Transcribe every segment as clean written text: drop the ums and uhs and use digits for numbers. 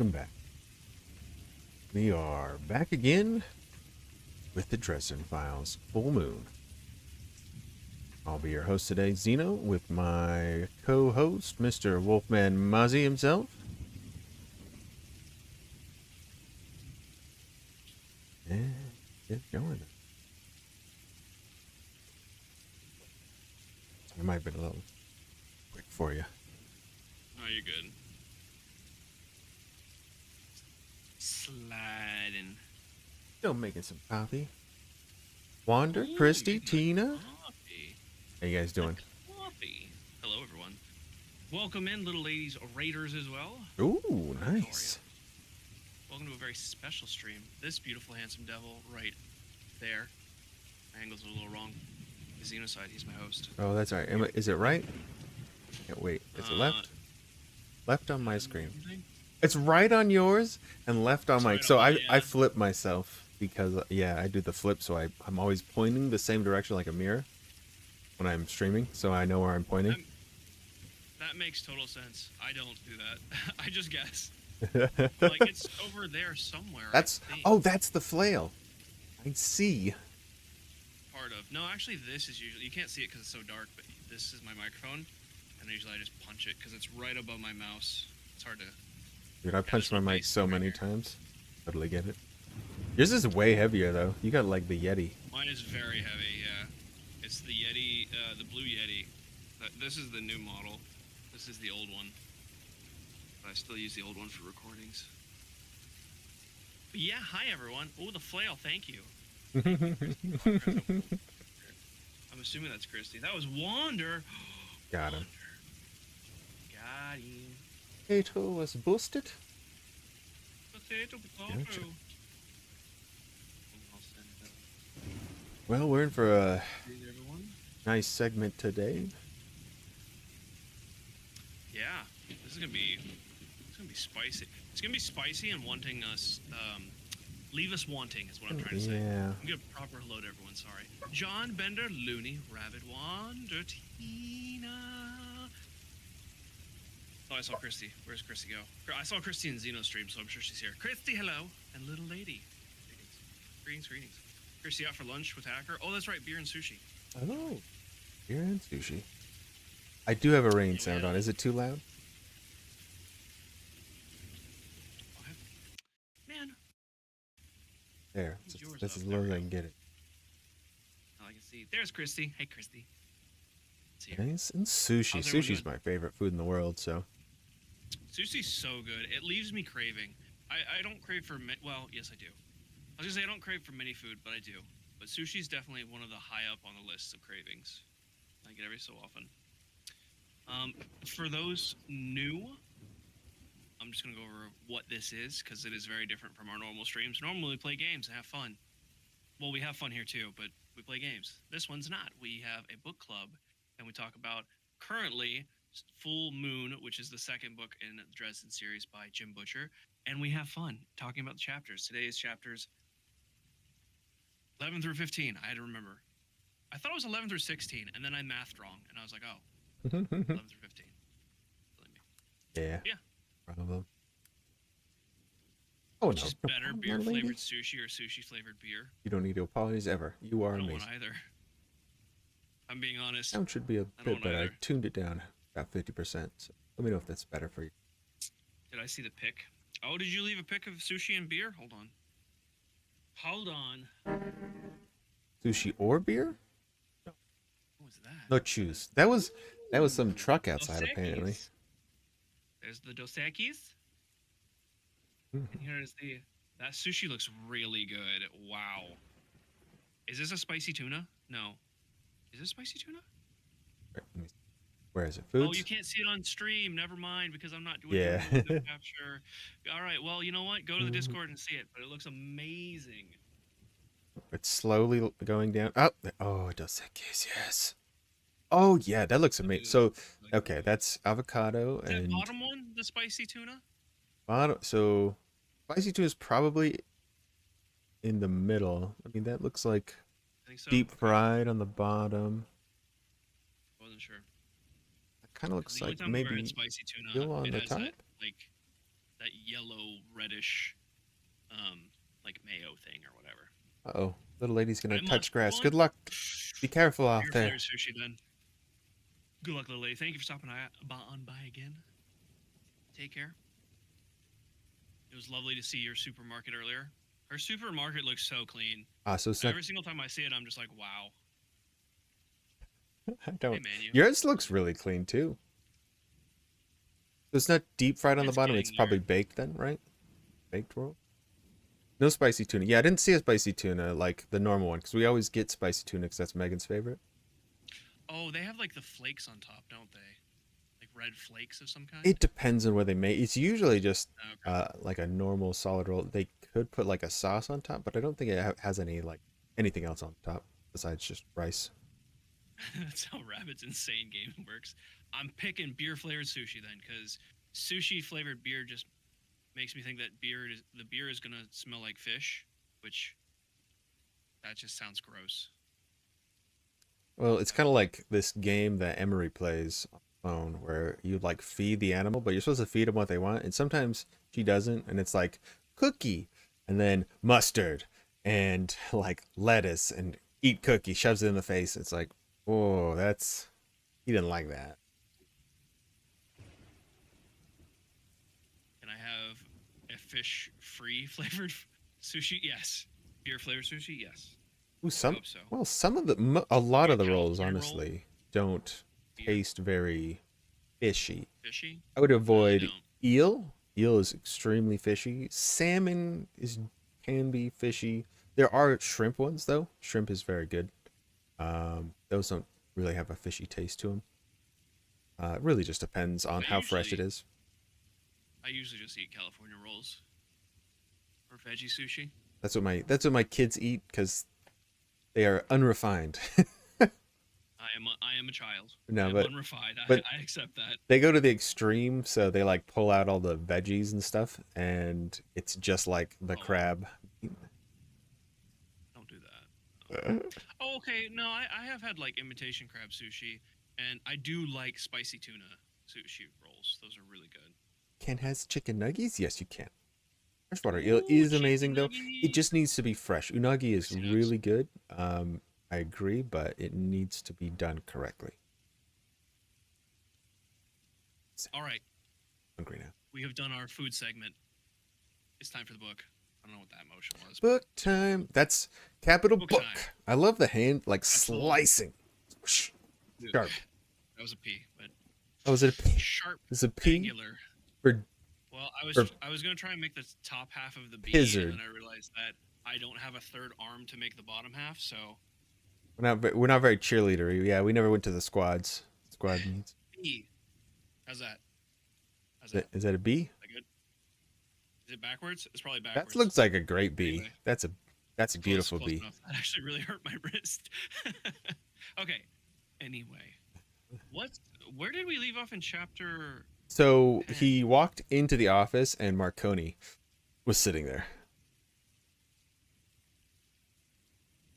welcome back. We are back again with the Dresden Files Full Moon. I'll be your host today, Xeno, with my co-host, Mr. Wolfman Mozzie himself. And get going. I might have been a little quick for you. Oh, you're good. Sliding. Still making some coffee. Wander, Ooh, Christy, you're doing Tina. coffee. How you guys doing? Coffee. Hello, everyone. Welcome in, little ladies raiders as well. Ooh, nice. Welcome to a very special stream. This beautiful, handsome devil right there. My angles are a little wrong. The Xenocide, he's my host. Oh, that's all right. Is it right? Can't wait. Is it left? Left on my screen. It's right on yours and left on mine. Right So on, I flip myself because, yeah, I do the flip. So I'm always pointing the same direction like a mirror when I'm streaming. So I know where I'm pointing. That makes total sense. I don't do that. I just guess. Like, it's over there somewhere. That's, oh, that's the flail. I see. Part of. No, actually, this is usually, you can't see it because it's so dark, but this is my microphone. And usually I just punch it because it's right above my mouse. It's hard to... Dude, I punched my mic so many times. Totally get it. Yours is way heavier, though. You got, like, the Yeti. Mine is very heavy, yeah. It's the Yeti, the blue Yeti. This is the new model. This is the old one. But I still use the old one for recordings. But yeah, hi, everyone. Oh, the flail, thank you. I'm assuming that's Christy. That was Wander. Got him. Got him. Potato was boosted. Potato, potato. Gotcha. I'll send it up. Well, we're in for a Greet everyone. nice segment today. Yeah, this is gonna be spicy. It's gonna be spicy and wanting us, leave us wanting is what I'm trying to say. Yeah. I'm gonna proper hello to everyone. Sorry, John Bender, Looney, Rabbit, Wander, Tina. Oh, I saw Christy. Where's Christy go? I saw Christy in Xeno stream, so I'm sure she's here. Christy, hello, and little lady. Greetings, greetings. Christy out for lunch with Hacker. Oh, that's right, beer and sushi. Oh, beer and sushi. I do have a rain sound on. Is it too loud? Man. There. That's as low as I can get it. Oh, I can see. There's Christy. Hey, Christy. Nice. And sushi. How's everyone Sushi's doing? my favorite food in the world, so. Sushi's so good. It leaves me craving. I don't crave for... Well, yes, I do. I was going to say I don't crave for many food, but I do. But sushi's definitely one of the high up on the list of cravings. I get every so often. For those new, I'm just going to go over what this is, because it is very different from our normal streams. Normally we play games and have fun. Well, we have fun here too, but we play games. This one's not. We have a book club, and we talk about currently Full Moon, which is the second book in the Dresden series by Jim Butcher, and we have fun talking about the chapters. Today is chapters 11 through 15. I had to remember. I thought it was 11 through 16, and then I mathed wrong, and I was like, oh, 11 through 15. Yeah. Yeah. Problem. Oh, Which no. is No better, problem, beer lady. flavored sushi or sushi flavored beer? You don't need to apologize ever. You are I don't amazing. want either. I'm being honest. Sound should be a I don't bit want better. I either. tuned it down about 50%. So let me know if that's better for you. Did I see the pic? Oh, did you leave a pic of sushi and beer? Hold on. Hold on. Sushi or beer? What was that? No, choose. That was some truck outside, Dos apparently. Equis. There's the Dos Equis. Mhm. And here is the... That sushi looks really good. Wow. Is this a spicy tuna? No. Is this spicy tuna? Right, let me see. Where is it? Foods? Oh, you can't see it on stream. Never mind, because I'm not doing Yeah. window capture. All right, well, you know what? Go to the Discord and see it, but it looks amazing. It's slowly going down. Oh, it does that case, yes. Oh, yeah, that looks amazing. So, okay, that's avocado Is that and bottom one, the spicy tuna? bottom. So, spicy tuna is probably in the middle. I mean, that looks like I think so. deep fried on the bottom. Wasn't sure. That kind of looks The only like time I've ever maybe had spicy tuna, still on it the has top. that, like, that yellow reddish, like mayo thing or whatever. Uh-oh. Little lady's gonna I'm touch grass. on. Good luck. Be careful out Beer there. flavored sushi then. Good luck, little lady. Thank you for stopping on by again. Take care. It was lovely to see your supermarket earlier. Her supermarket looks so clean. So it's not, Every single time I see it, I'm just like, wow. I don't. Hey, man, Yours looks really clean too. So it's not deep fried on the It's bottom. getting It's probably there. baked then, right? Baked roll. No spicy tuna. Yeah, I didn't see a spicy tuna like the normal one because we always get spicy tuna because that's Megan's favorite. Oh, they have like the flakes on top, don't they? Like red flakes of some kind? It depends on where they make. It's usually just Okay. like a normal solid roll. They could put like a sauce on top, but I don't think it has any like anything else on top besides just rice. That's how Rabbit's insane game works. I'm picking beer flavored sushi then, because sushi flavored beer just makes me think that the beer is gonna smell like fish, which that just sounds gross. Well, it's kind of like this game that Emery plays on the phone where you like feed the animal, but you're supposed to feed them what they want, and sometimes she doesn't, and it's like cookie, and then mustard, and like lettuce, and eat cookie, shoves it in the face. It's like, oh, that's he didn't like that. Can I have a fish free flavored sushi? Yes. Beer flavored sushi? Yes. Ooh, I some hope so. well, some of the a lot Like of a the rolls California roll? honestly don't Beer taste very fishy. fishy? I would No, they avoid don't. eel. Eel is extremely fishy. Salmon is can be fishy. There are shrimp ones though. Shrimp is very good. Those don't really have a fishy taste to them. It really just depends on I how fresh it usually is. I usually just eat California rolls or veggie sushi. That's what my kids eat because they are unrefined. I am a child. I No, am but unrefined. but I accept that. they go to the extreme, so they like pull out all the veggies and stuff, and it's just like the Oh, crab. don't do that. Oh, okay. No, I have had like imitation crab sushi, and I do like spicy tuna sushi rolls. Those are really good. Ken has chicken nuggies? Yes, you can. Freshwater eel Ooh, is amazing chicken though. It nuggies. just needs to be fresh. Unagi is Spicy nugs. really good. I agree, but it needs to be done correctly. So All right, hungry now. we have done our food segment. It's time for the book. I don't know what that motion was, but Book time. That's capital book book. time. I love the hand like Absolutely. slicing. Whoosh. Dude, Sharp. that was a P, but Oh, is it a P? sharp, Is it a P angular. for Well, for I was gonna try and make the top half of the B, and pizzard? then I realized that I don't have a third arm to make the bottom half. So We're not very cheerleadery. Yeah, we never went to the squad meets. B. How's that? How's Is that, that? is that a B? Is that good? Is it backwards? It's probably That backwards. looks like a great B. Anyway, That's a close, beautiful close B. enough. That actually really hurt my wrist. Okay. Anyway, what? Where did we leave off in chapter So 10? he walked into the office and Marconi was sitting there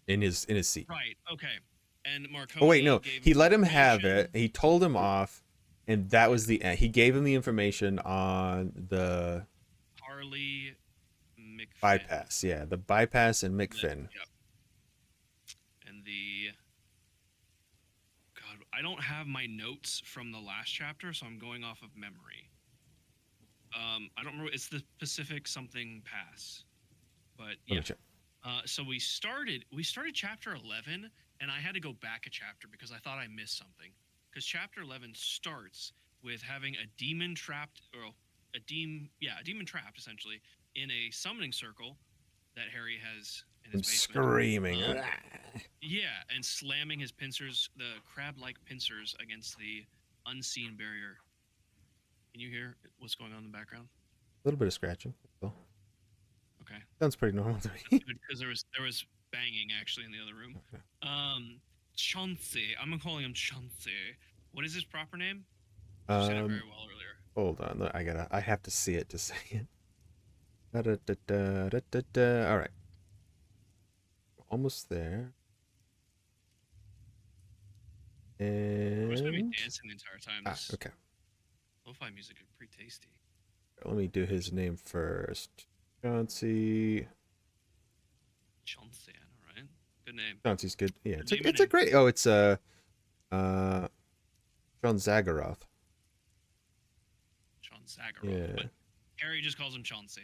in his seat. Right. Okay. And Oh wait, Marconi no. gave He him let him have information. it. He told him off, and that was the end. He gave him the information on the Harley McFinn. bypass. Yeah, the bypass and McFinn. Yep. And the God, I don't have my notes from the last chapter, so I'm going off of memory. I don't remember. It's the Pacific something pass, but Let yeah. me check. So we started chapter 11, and I had to go back a chapter because I thought I missed something. Because chapter 11 starts with having a demon trapped, or a demon trapped essentially in a summoning circle that Harry has in his And basement. screaming. Yeah, and slamming his pincers, the crab-like pincers, against the unseen barrier. Can you hear what's going on in the background? A little bit of scratching. Well, Okay, sounds pretty normal to that's me. good because there was banging actually in the other room. Chauncey, I'm calling him Chauncey. What is his proper name? You said it very well earlier. Hold on. I have to see it to say it. Da-da-da-da-da-da-da. All right. Almost there. We're just gonna be And dancing the entire time. This okay. lo-fi music is pretty tasty. Let me do his name first. Chauncey. Chauncey, all right. Good name. Chauncey's good. Yeah, Good name and it's a name. great. Oh, it's uh John Zagaroth. Sean Zagaroff. But Yeah, Harry just calls him Chauncey.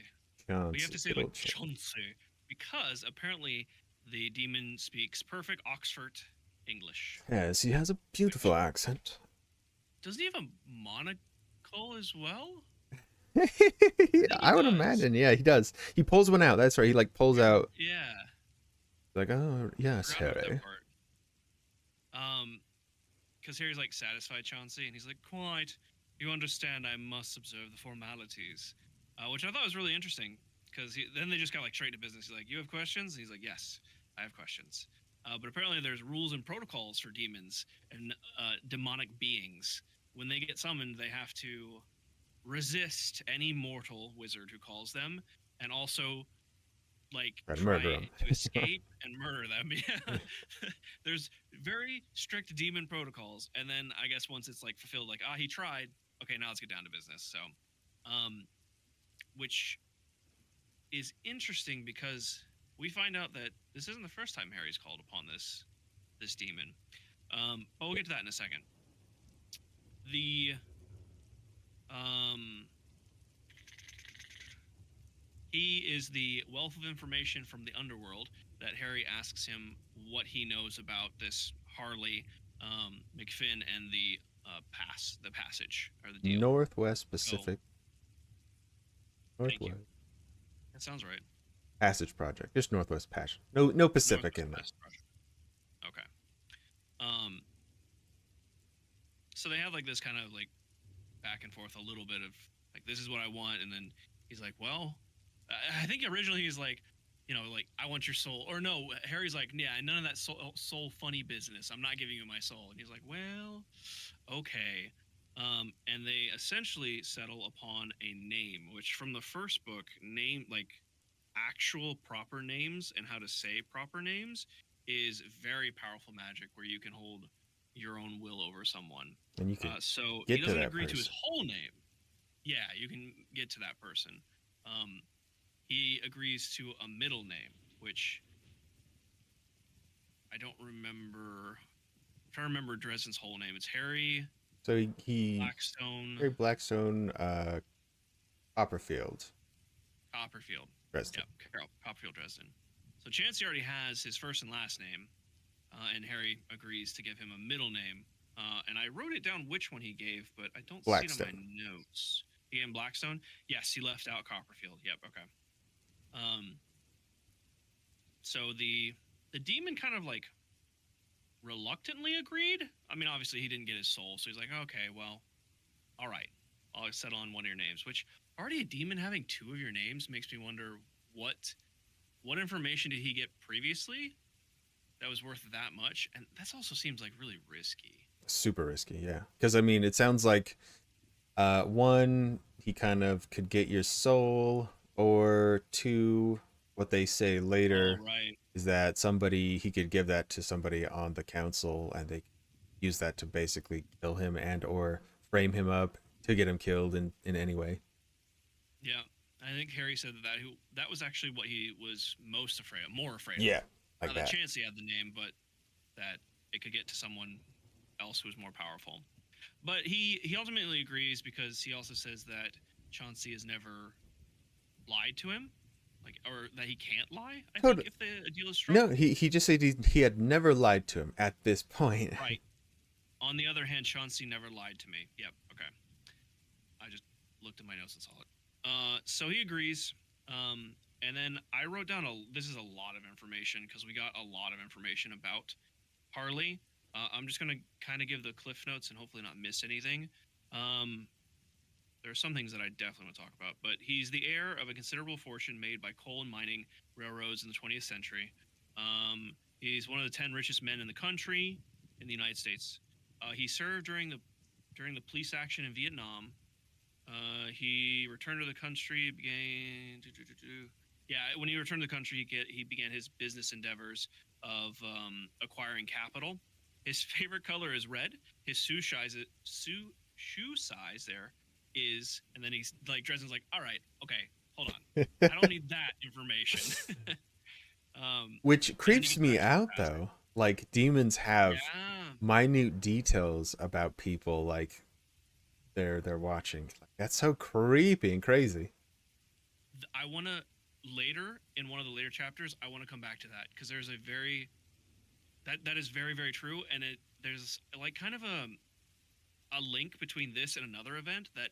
But you have Chauncey. to say Good like old Chauncey because apparently the demon speaks perfect Oxford English. Yes, he has a beautiful Which accent. doesn't he have a monocle as well? I think he I would does. imagine. Yeah, he does. He pulls one out. That's right. He like pulls out Yeah, like, oh yes, forgot about that Harry. part. Because Harry's like satisfied Chauncey, and he's like, "Quite. You understand? I must observe the formalities," which I thought was really interesting. Because then they just got like straight to business. He's like, "You have questions?" And he's like, "Yes, I have questions." But apparently, there's rules and protocols for demons and demonic beings. When they get summoned, they have to resist any mortal wizard who calls them, and also like Try to try murder him. to escape and murder them. Yeah. There's very strict demon protocols, and then I guess once it's like fulfilled, like he tried. Okay, now let's get down to business. So, um, which is interesting because we find out that this isn't the first time Harry's called upon this demon. But we'll get to that in a second. The um, He is the wealth of information from the underworld that Harry asks him what he knows about this Harley, McFinn, and the passage, or the deal. Northwest So, Pacific. thank you. Northwest That sounds right. Passage Project. Just Northwest Passage. No Pacific Northwest in that. Passage Project. Okay. Um, so they have like this kind of like back and forth a little bit of like, this is what I want, and then he's like, well, I think originally he's like, like, I want your soul, or no, Harry's like, yeah, none of that soul funny business. I'm not giving you my soul, and he's like, well, okay. And they essentially settle upon a name, which from the first book, name like actual proper names and how to say proper names is very powerful magic where you can hold your own will over someone. And you can So he get to doesn't that agree to his person. whole name. Yeah, you can get to that person. Um, he agrees to a middle name, which I don't remember. I'm trying to remember Dresden's whole name. It's Harry So he Blackstone Harry Blackstone, Copperfield, Copperfield. Dresden. Yep, Carol Copperfield Dresden. So Chancey already has his first and last name, and Harry agrees to give him a middle name. And I wrote it down which one he gave, but I don't see it on my Blackstone. notes. He gave him Blackstone? Yes, he left out Copperfield. Yep, okay. Um, so the demon kind of like reluctantly agreed. I mean, obviously he didn't get his soul, so he's like, okay, well, all right, I'll settle on one of your names. Which already a demon having two of your names makes me wonder what information did he get previously that was worth that much, and that also seems like really risky. Super risky, yeah. Because I mean, it sounds like one, he kind of could get your soul, or two, what they say Oh later right, is that somebody he could give that to somebody on the council, and they use that to basically kill him and or frame him up to get him killed in any way. yeah. I think Harry said that was actually what he was more afraid of. Yeah, like Not that that. Chancey had the name, but that it could get to someone else who was more powerful. But he ultimately agrees because he also says that Chauncey has never lied to him, like, or that he can't lie. I think Totally. if the deal is struck, No, he just said he had never lied to him at this point. right. On the other hand, Chauncey never lied to me. Yep. Okay. I just looked at my notes and saw it. So he agrees. And then I wrote down this is a lot of information because we got a lot of information about Harley. I'm just gonna kind of give the cliff notes and hopefully not miss anything. Um, there are some things that I definitely want to talk about, but he's the heir of a considerable fortune made by coal and mining railroads in the 20th century. He's one of the 10 richest men in the country in the United States. He served during the police action in Vietnam. He returned to the country. Yeah, when he returned to the country, he began his business endeavors of acquiring capital. His favorite color is red. His shoe size there is, and then he's like, Dresden's like, all right, okay, hold on, I don't need that information. Which And then he creeps gets me back to the out past. though. Like demons have Yeah, minute details about people like they're watching. Like, that's so creepy and crazy. I want to later in one of the later chapters. I want to come back to that because there's a very that is very very true, and there's like kind of a link between this and another event that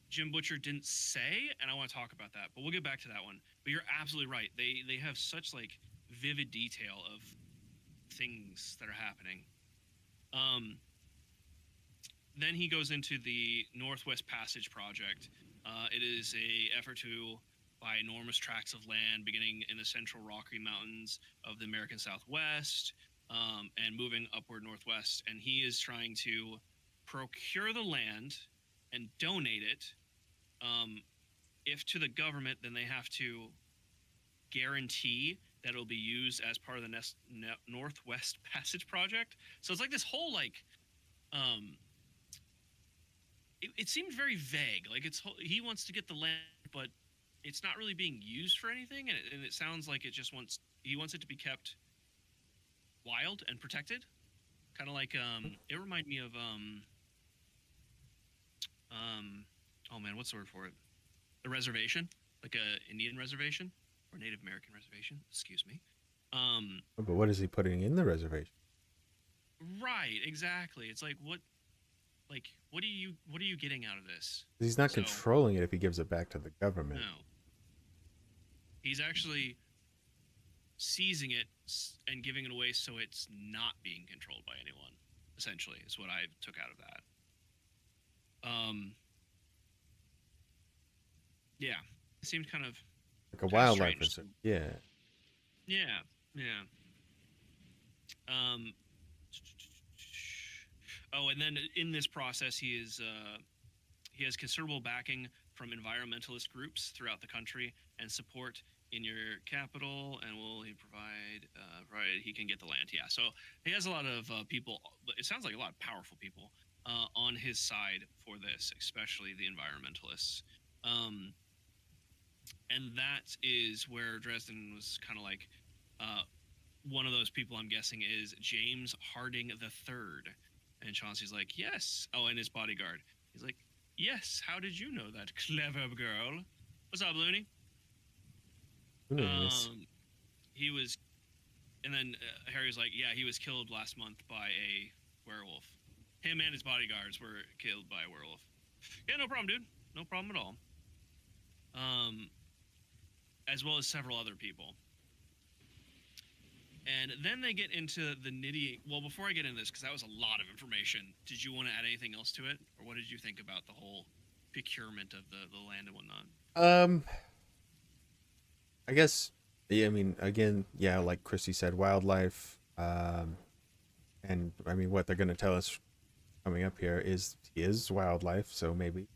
Jim Butcher didn't say, and I want to talk about that. But we'll get back to that one. But you're absolutely right. They have such like vivid detail of things that are happening. Um, then he goes into the Northwest Passage project. It is a effort to buy enormous tracts of land beginning in the central Rocky Mountains of the American Southwest, and moving upward northwest. And he is trying to procure the land and donate it. If to the government, then they have to guarantee that it'll be used as part of the Northwest Passage project. So it's like this whole like um, it seemed very vague. Like he wants to get the land, but it's not really being used for anything, and it sounds like he wants it to be kept wild and protected. Kind of like it reminded me of oh man, what's the word for it? The reservation, like a Indian reservation or Native American reservation. Excuse me. But what is he putting in the reservation? Right, exactly. It's like what are you getting out of this? He's not So controlling it if he gives it back to the government. no, he's actually seizing it and giving it away so it's not being controlled by anyone. Essentially, is what I took out of that. Yeah, it seemed Like a kind of wildlife strange. reserve. Yeah. Yeah, yeah. Um, oh, and then in this process, he has considerable backing from environmentalist groups throughout the country and support in your capital. And will he provide? Right, he can get the land. Yeah, so he has a lot of people. It sounds like a lot of powerful people on his side for this, especially the environmentalists. Um, and that is where Dresden was kind of like uh, one of those people. I'm guessing is James Harding the Third, and Chauncey's like, yes. Oh, and his bodyguard. He's like, yes. How did you know that, clever girl? What's up, Looney? Nice. He was, and then Harry was like, yeah, he was killed last month by a werewolf. Him and his bodyguards were killed by a werewolf. Yeah, no problem, dude. No problem at all. Um, as well as several other people. And then they get into the nitty. Well, before I get into this, because that was a lot of information, did you want to add anything else to it, or what did you think about the whole procurement of the land and whatnot? Um, I guess. Yeah, I mean, again, yeah, like Christy said, wildlife. And I mean, what they're going to tell us coming up here is wildlife. So maybe.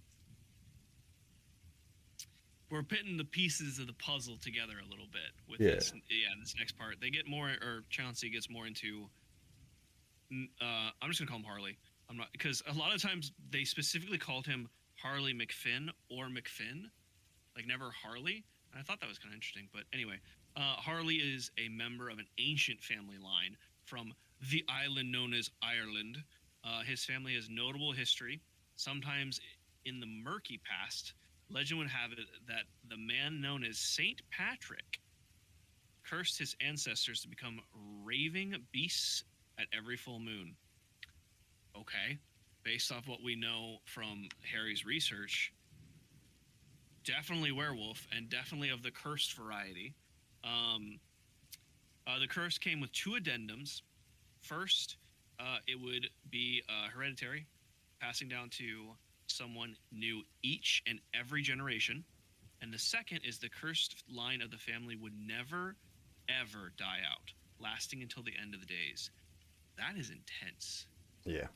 We're putting the pieces of the puzzle together a little bit with Yeah. this. Yeah, this next part, they get more, or Chauncey gets more into. I'm just gonna call him Harley. I'm not, because a lot of times they specifically called him Harley McFinn or McFinn, like never Harley. And I thought that was kind of interesting. But anyway, Harley is a member of an ancient family line from the island known as Ireland. His family has notable history. Sometimes in the murky past, legend would have it that the man known as Saint Patrick cursed his ancestors to become raving beasts at every full moon. Okay, based off what we know from Harry's research, definitely werewolf and definitely of the cursed variety. Um, the curse came with two addendums. First, it would be hereditary, passing down to someone new each and every generation. And the second is the cursed line of the family would never, ever die out, lasting until the end of the days. That is intense. Yeah.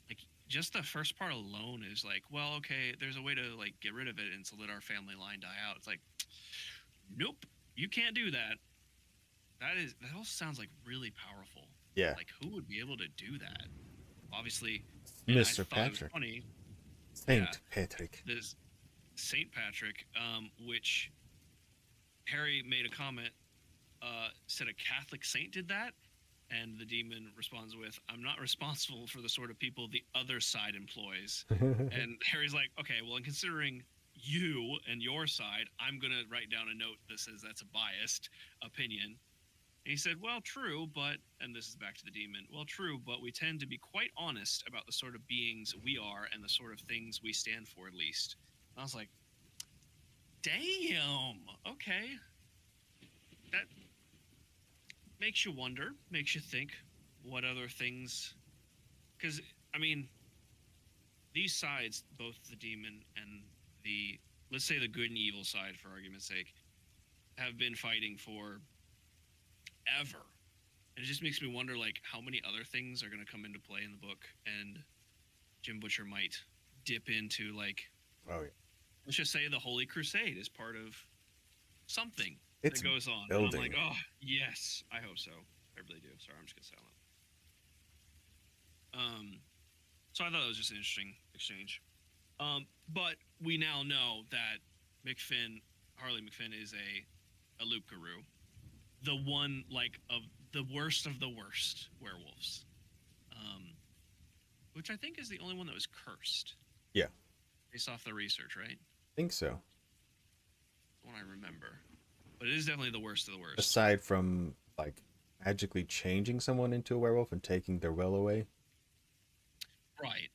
Like, just the first part alone is like, well, okay, there's a way to like get rid of it and to let our family line die out. It's like, nope, you can't do that. That all sounds like really powerful. Yeah. Like, who would be able to do that? Obviously, and I Mr. thought it was Patrick. funny. Yeah, Saint Patrick. this Saint Patrick, which Harry made a comment, said a Catholic saint did that, and the demon responds with, "I'm not responsible for the sort of people the other side employs." And Harry's like, "Okay, well, in considering you and your side, I'm gonna write down a note that says that's a biased opinion." And he said, "Well, true, but," and this is back to the demon, "well, true, but we tend to be quite honest about the sort of beings we are and the sort of things we stand for, at least." And I was like, damn, okay. That makes you wonder, makes you think what other things. Because, I mean, these sides, both the demon and the, let's say the good and evil side, for argument's sake, have been fighting for ever. And it just makes me wonder, like, how many other things are going to come into play in the book, and Jim Butcher might dip into, like, Oh, yeah. let's just say the Holy Crusade is part of something It's that goes on. building. And I'm like, oh, yes, I hope so. I really do. Sorry, I'm just going to silent. So I thought that was just an interesting exchange. But we now know that Harley McFinn is a loop guru. The one, like, of the worst werewolves. Which I think is the only one that was cursed. Yeah. Based off the research, right? I think so. That's what I remember. But it is definitely the worst of the worst. Aside from, like, magically changing someone into a werewolf and taking their will away. Right.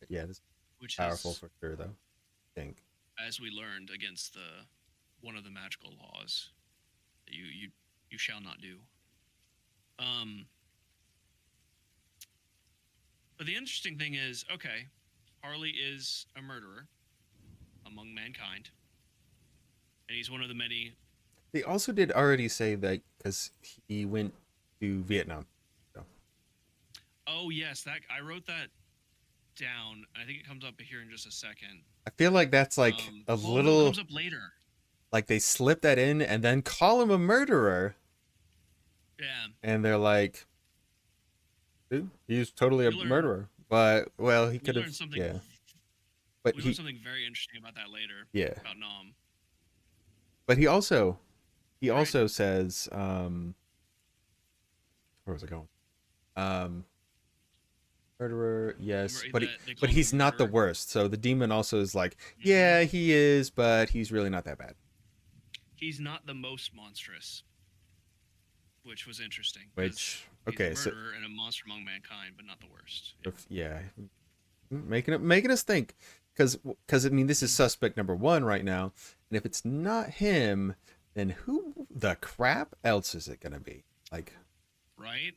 Yeah, this Which powerful is, for sure, though. I think. as we learned, against one of the magical laws that you shall not do. But the interesting thing is, okay, Harley is a murderer among mankind, and he's one of the many. They also did already say that because he went to Vietnam. So. Oh yes, that I wrote that down. I think it comes up here in just a second. I feel like that's like a No, little. it comes up later. Like they slip that in and then call him a murderer. Yeah. And they're like, dude, he's totally a murderer. But well, he could have. Yeah. But we learned something very interesting about that later. Yeah. About Nom. But he also says, where was it going? Murderer, yes, but he's not the worst. So the demon also is like, yeah, he is, but he's really not that bad. He's not the most monstrous, which was interesting. Which he's a murderer and a monster among mankind, but not the worst. Yeah, making us think, because I mean this is suspect number one right now, and if it's not him, then who the crap else is it gonna be? Like, right?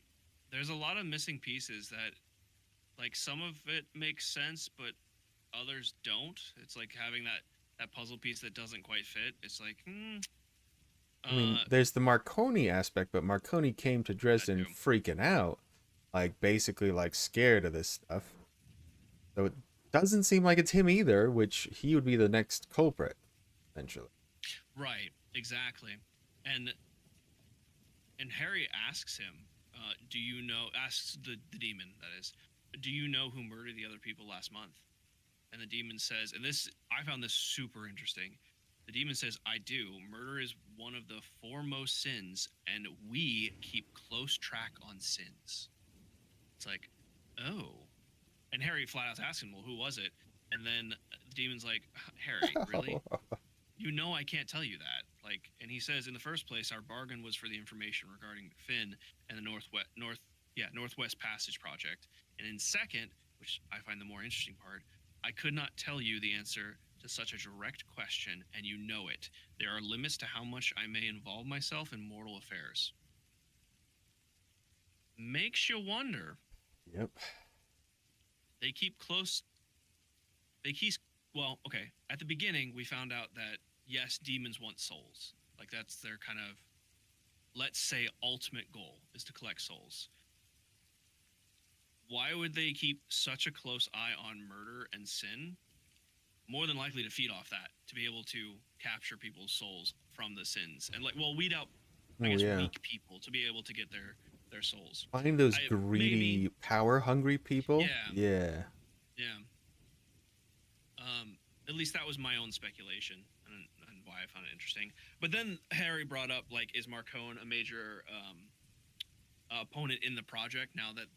There's a lot of missing pieces that, like, some of it makes sense, but others don't. It's like having that puzzle piece that doesn't quite fit. It's like, I mean, there's the Marconi aspect, but Marconi came to Dresden freaking out, like basically like scared of this stuff. So it doesn't seem like it's him either, which he would be the next culprit, essentially. Right, exactly. And Harry asks him, do you know, asks the demon, that is, do you know who murdered the other people last month? And the demon says, and this, I found this super interesting. The demon says, I do. Murder is one of the foremost sins, and we keep close track on sins. It's like, oh. And Harry flat out asks him, well, who was it? And then the demon's like, Harry, really? You know I can't tell you that. Like, and he says, in the first place, our bargain was for the information regarding Finn and the Northwest Passage project. And in second, which I find the more interesting part, I could not tell you the answer to such a direct question, and you know it. There are limits to how much I may involve myself in mortal affairs. Makes you wonder. Yep. They keep close. Well, okay. At the beginning, we found out that, yes, demons want souls. Like, that's their kind of, let's say, ultimate goal is to collect souls. Why would they keep such a close eye on murder and sin? More than likely to feed off that, to be able to capture people's souls from the sins. And, like, well, weed out, I guess, weak people to be able to get their souls. Find those greedy, power-hungry people? Yeah. Yeah. Yeah. At least that was my own speculation and why I found it interesting. But then Harry brought up, like, is Marcone a major opponent in the project now that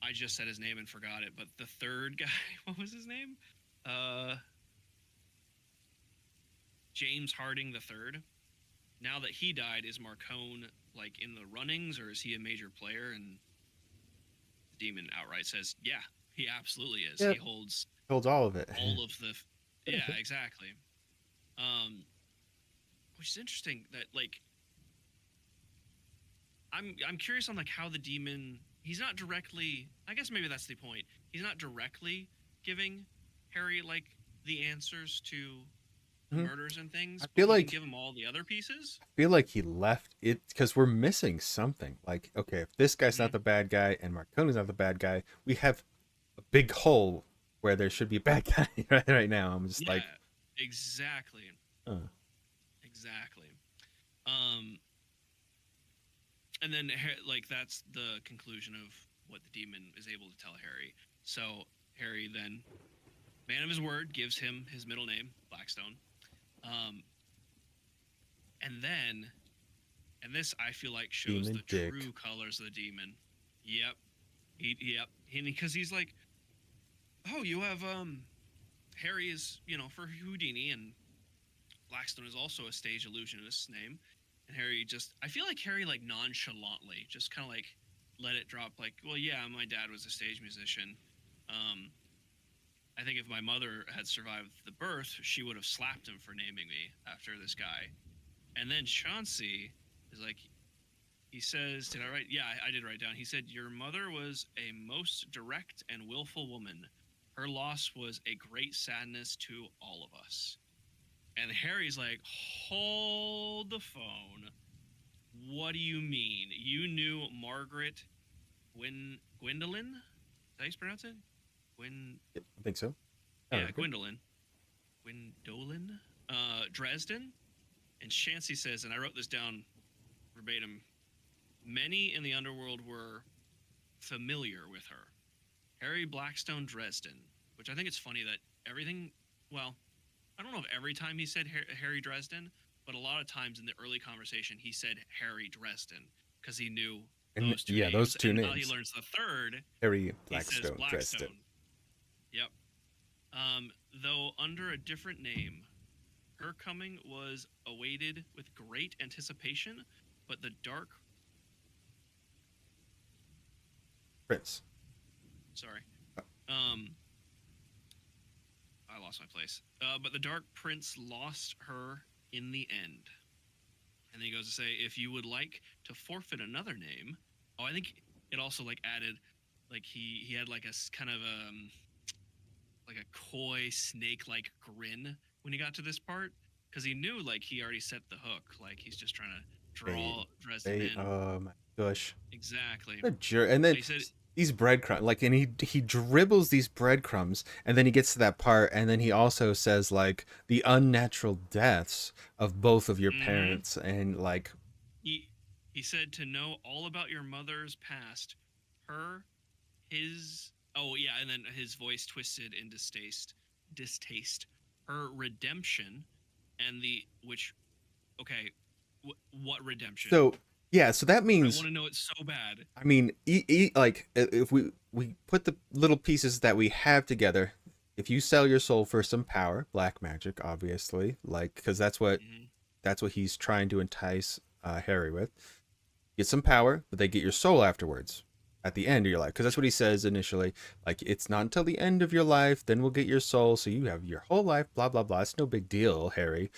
I just said his name and forgot it, but the third guy, what was his name? James Harding the third. Now that he died, is Marcone like in the runnings, or is he a major player? And the demon outright says, "Yeah, he absolutely is. Yep. He holds all of it. all of the." Yeah, exactly. Which is interesting that, like, I'm curious on, like, how the demon, he's not directly, I guess maybe that's the point. He's not directly giving Harry, like, the answers to the murders and things. I feel like give him all the other pieces. I feel like he left it because we're missing something. Like, okay, if this guy's not the bad guy and Marconi's not the bad guy, we have a big hole where there should be a bad guy right now. I'm just like, exactly. Exactly. And then, like, that's the conclusion of what the demon is able to tell Harry. So Harry then, man of his word, gives him his middle name, Blackstone. And then, and this I feel like shows Demon the dick. true colors of the demon. Yep. Yep. Because he's like, oh, you have Harry is, for Houdini, and Blackstone is also a stage illusionist's name. And Harry just, I feel like Harry, like, nonchalantly just kind of like let it drop, like, well, yeah, my dad was a stage musician. I think if my mother had survived the birth, she would have slapped him for naming me after this guy. And then Chauncey is like, he says, did I write? Yeah, I did write down. He said, your mother was a most direct and willful woman. Her loss was a great sadness to all of us. And Harry's like, hold the phone. What do you mean? You knew Margaret Gwendolyn? Is that how you pronounce it? I think so. Yeah, Gwendolyn. Dresden? And Chauncey says, and I wrote this down verbatim, many in the underworld were familiar with her. Harry Blackstone Dresden, which I think it's funny that everything, well, I don't know if every time he said Harry Dresden, but a lot of times in the early conversation he said Harry Dresden because he knew those two names. Those two names. Now he learns the third. Harry Blackstone, Blackstone Dresden. Yep. Though under a different name, her coming was awaited with great anticipation, but the dark Prince. Sorry. I lost my place. But the Dark Prince lost her in the end. And then he goes to say, if you would like to forfeit another name. Oh, I think it also, like, added, like, he had like a kind of like a coy snake-like grin when he got to this part, because he knew, like, he already set the hook. Like, he's just trying to draw Dresden in. Oh my gosh. Exactly. What a jerk. And then these breadcrumbs, like, and he dribbles these breadcrumbs, and then he gets to that part, and then he also says, like, the unnatural deaths of both of your parents, and, like, he said to know all about your mother's past, and then his voice twisted in distaste, her redemption, and what redemption? So yeah, so that means I want to know it so bad. I mean, like, if we put the little pieces that we have together, if you sell your soul for some power, black magic, obviously, like, because that's what he's trying to entice Harry with. Get some power, but they get your soul afterwards, at the end of your life, because that's what he says initially. Like, it's not until the end of your life, then we'll get your soul, so you have your whole life, blah blah blah. It's no big deal, Harry.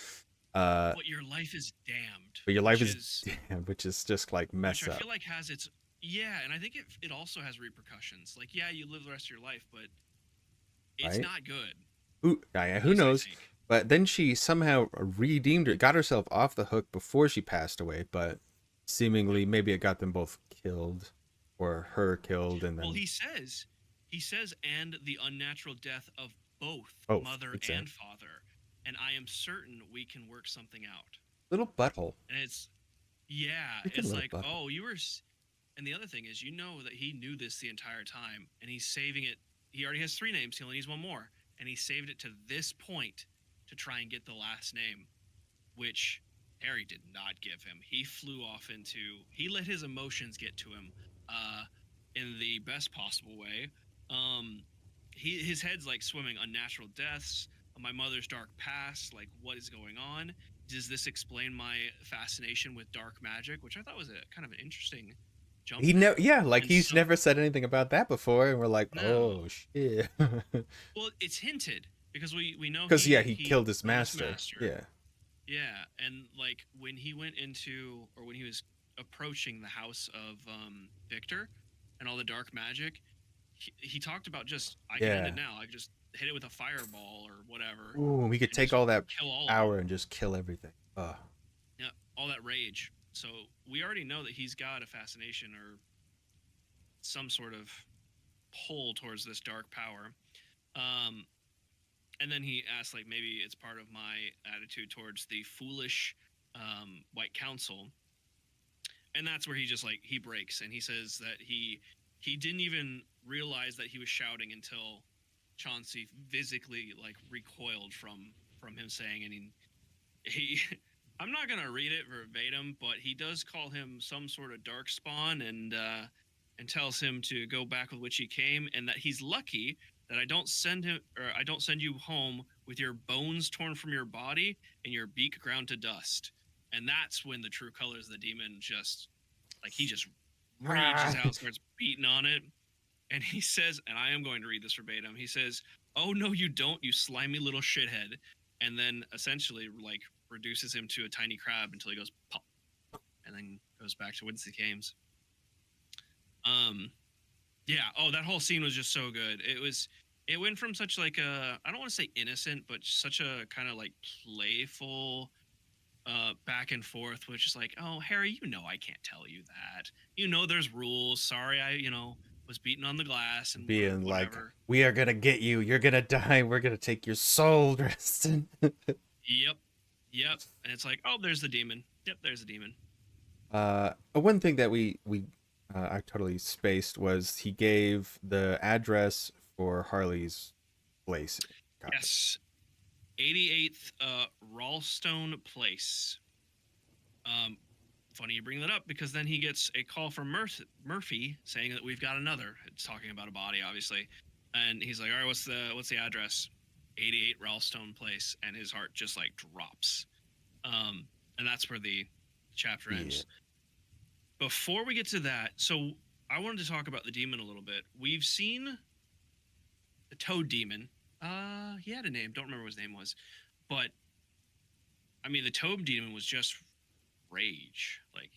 But your life is damned. But your life is damned, which is just like mess up. I feel like has its and I think it also has repercussions. Like, yeah, you live the rest of your life, but it's not good. Who knows? But then she somehow redeemed her, got herself off the hook before she passed away. But seemingly, maybe it got them both killed, or her killed, and then. Well, he says, and the unnatural death of both mother and father. And I am certain we can work something out. Little butthole. And it's like, butthole. Oh, you were. And the other thing is, that he knew this the entire time, and he's saving it. He already has 3 names. He only needs 1 more. and he saved it to this point to try and get the last name, which Harry did not give him. He flew off into. He let his emotions get to him, in the best possible way. Um, his head's like swimming unnatural deaths. My mother's dark past. Like, what is going on? Does this explain my fascination with dark magic? Which I thought was a kind of an interesting jump. Yeah, like And he's so, never said anything about that before, and we're like, no. oh shit. Well, it's hinted because we know Because yeah, he he killed his killed his master. Yeah. Yeah, and like when he went into, or when he was approaching the house of Victor and all the dark magic, he talked about just, I can end Yeah. it now. I can just hit it with a fireball or whatever, Ooh, we could and take just all that kill all of power them. and just kill everything. Yeah, all that rage. So we already know that he's got a fascination or some sort of pull towards this dark power. Um, and then he asked, like, maybe it's part of my attitude towards the foolish White Council, and that's where he just like he breaks, and he says that he didn't even realize that he was shouting until Chauncey physically like recoiled from him saying, and he I'm not gonna read it verbatim, but he does call him some sort of dark spawn, and tells him to go back with which he came, and that he's lucky that I don't send you home with your bones torn from your body and your beak ground to dust. And that's when the true colors of the demon just like he just rages out, starts beating on it, and he says, and I am going to read this verbatim. He says, "Oh no, you don't, you slimy little shithead," and then essentially like reduces him to a tiny crab until he goes pop, and then goes back to whence he came. Yeah. Oh, that whole scene was just so good. It went from such like a, I don't want to say innocent, but such a kind of like playful back and forth, which is like, oh Harry, you know I can't tell you that. You know there's rules. Sorry, I was beaten on the glass and Being like, whatever. we are gonna get you. You're gonna die. We're gonna take your soul, Dresden. Yep. Yep. And it's like, oh, there's the demon. Yep, there's the demon. One thing that we I totally spaced was he gave the address for Harley's place. God. Yes. 88th Ralstone Place. Funny you bring that up, because then he gets a call from Murphy saying that we've got another. It's talking about a body, obviously, and he's like, "All right, what's the address?" 88 Ralstone Place, and his heart just like drops. And that's where the chapter ends. Before we get to that, so I wanted to talk about the demon a little bit. We've seen the Toad Demon. He had a name. Don't remember what his name was, but I mean, the Toad Demon was just rage, like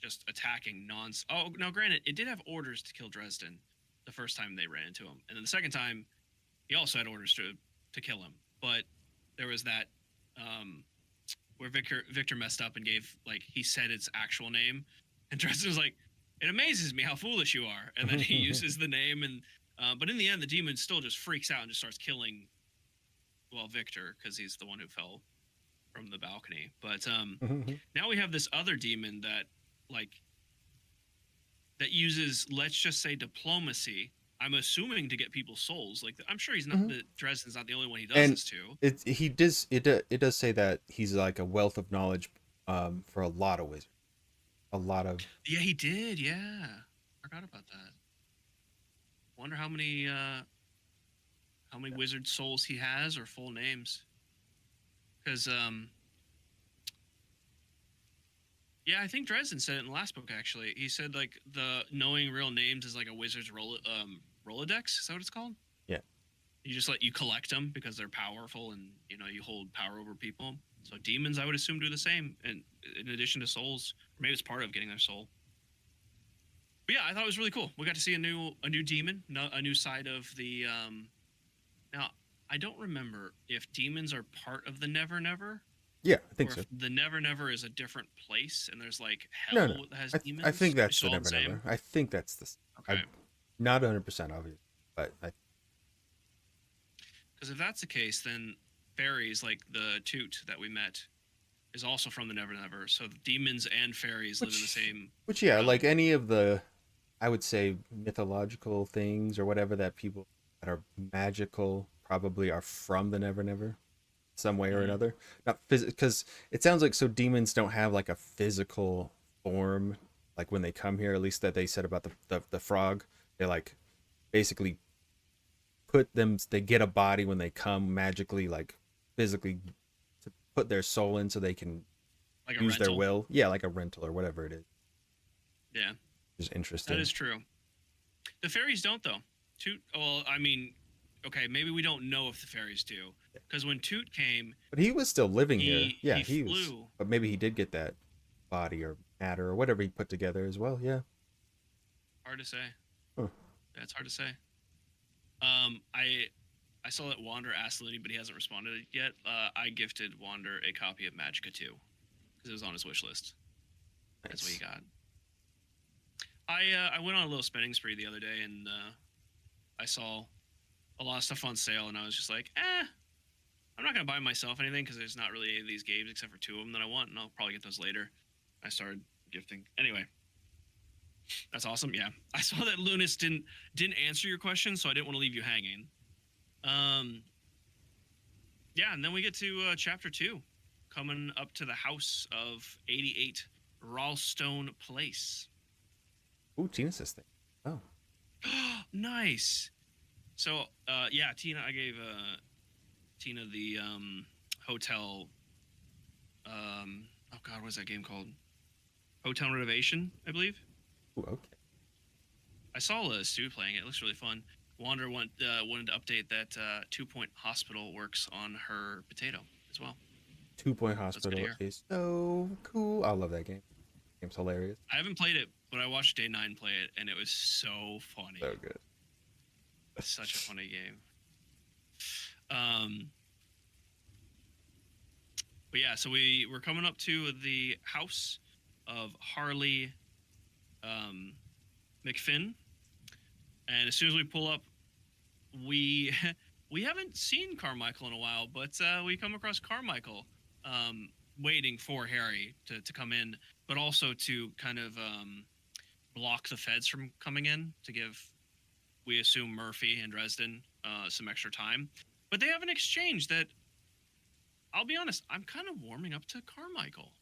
just attacking Oh, now granted, it did have orders to kill Dresden the first time they ran into him, and then the second time, he also had orders to kill him. But there was that where Victor messed up and gave, like, he said its actual name, and Dresden was like, "It amazes me how foolish you are," and then he uses the name, and but in the end, the demon still just freaks out and just starts killing, well, Victor, because he's the one who fell from the balcony. But now we have this other demon that like that uses, let's just say, diplomacy. I'm assuming to get people's souls. Like, I'm sure he's not that Dresden's not the only one he does this to. It does say that he's like a wealth of knowledge for a lot of wizards. A lot of. Yeah, he did. Yeah, forgot about that. Wonder how many wizard souls he has, or full names. Because yeah, I think Dresden said it in the last book. Actually, he said like the knowing real names is like a wizard's Rolodex. Is that what it's called? Yeah. You just you collect them because they're powerful, and you hold power over people. So demons, I would assume, do the same, and in addition to souls, or maybe it's part of getting their soul. But yeah, I thought it was really cool. We got to see a new demon, a new side of the. Now, I don't remember if demons are part of the Never Never. Yeah, I think or so. If the Never Never is a different place, and there's like hell that has demons. I think that's the Never Never. I think that's the. Okay. Not 100% obvious, but because if that's the case, then fairies, like the Toot that we met, is also from the Never Never. So the demons and fairies live in the same. Which yeah, like any of the, I would say, mythological things or whatever that people that are magical probably are from the Never Never, some way or another. Not because it sounds like so demons don't have like a physical form, like when they come here. At least that they said about the frog. They like basically put them. They get a body when they come magically, like physically, to put their soul in so they can Like a use their rental. will. Yeah, like a rental or whatever it is. Yeah, Which is interesting. that is true. The fairies don't though. Toot. Well, I mean, okay, maybe we don't know if the fairies do, because when Toot came, But he was still living here. Yeah, he he was. flew. But maybe he did get that body or matter or whatever he put together as well. Yeah. Hard to say. Huh. Yeah, it's hard to say. I saw that Wander asked Looney, but he hasn't responded yet. I gifted Wander a copy of Magicka 2 because it was on his wish list. That's what he got. I went on a little spending spree the other day, and I saw a lot of stuff on sale, and I was just like, I'm not gonna buy myself anything because there's not really any of these games except for 2 of them that I want, and I'll probably get those later. I started gifting anyway. That's awesome. Yeah, I saw that Lunas didn't answer your question, so I didn't want to leave you hanging. Yeah, and then we get to chapter 2, coming up to the house of 88 Ralstone Place. Ooh, Tina says thing. Oh. Nice. So, yeah, Tina, I gave Tina the hotel. Oh God, what is that game called? Hotel Renovation, I believe. Ooh, okay. I saw Stu playing it. It looks really fun. Wander wanted to update that 2 Point Hospital works on her potato as well. 2 Point Hospital is so cool. I love that game. Game's hilarious. I haven't played it, but I watched Day 9 play it, and it was so funny. So good. Such a funny game. But yeah, so we're coming up to the house of Harley McFinn, and as soon as we pull up, we haven't seen Carmichael in a while, but we come across Carmichael waiting for Harry to come in, but also to kind of block the feds from coming in to give, we assume, Murphy and Dresden some extra time. But they have an exchange that, I'll be honest, I'm kind of warming up to Carmichael.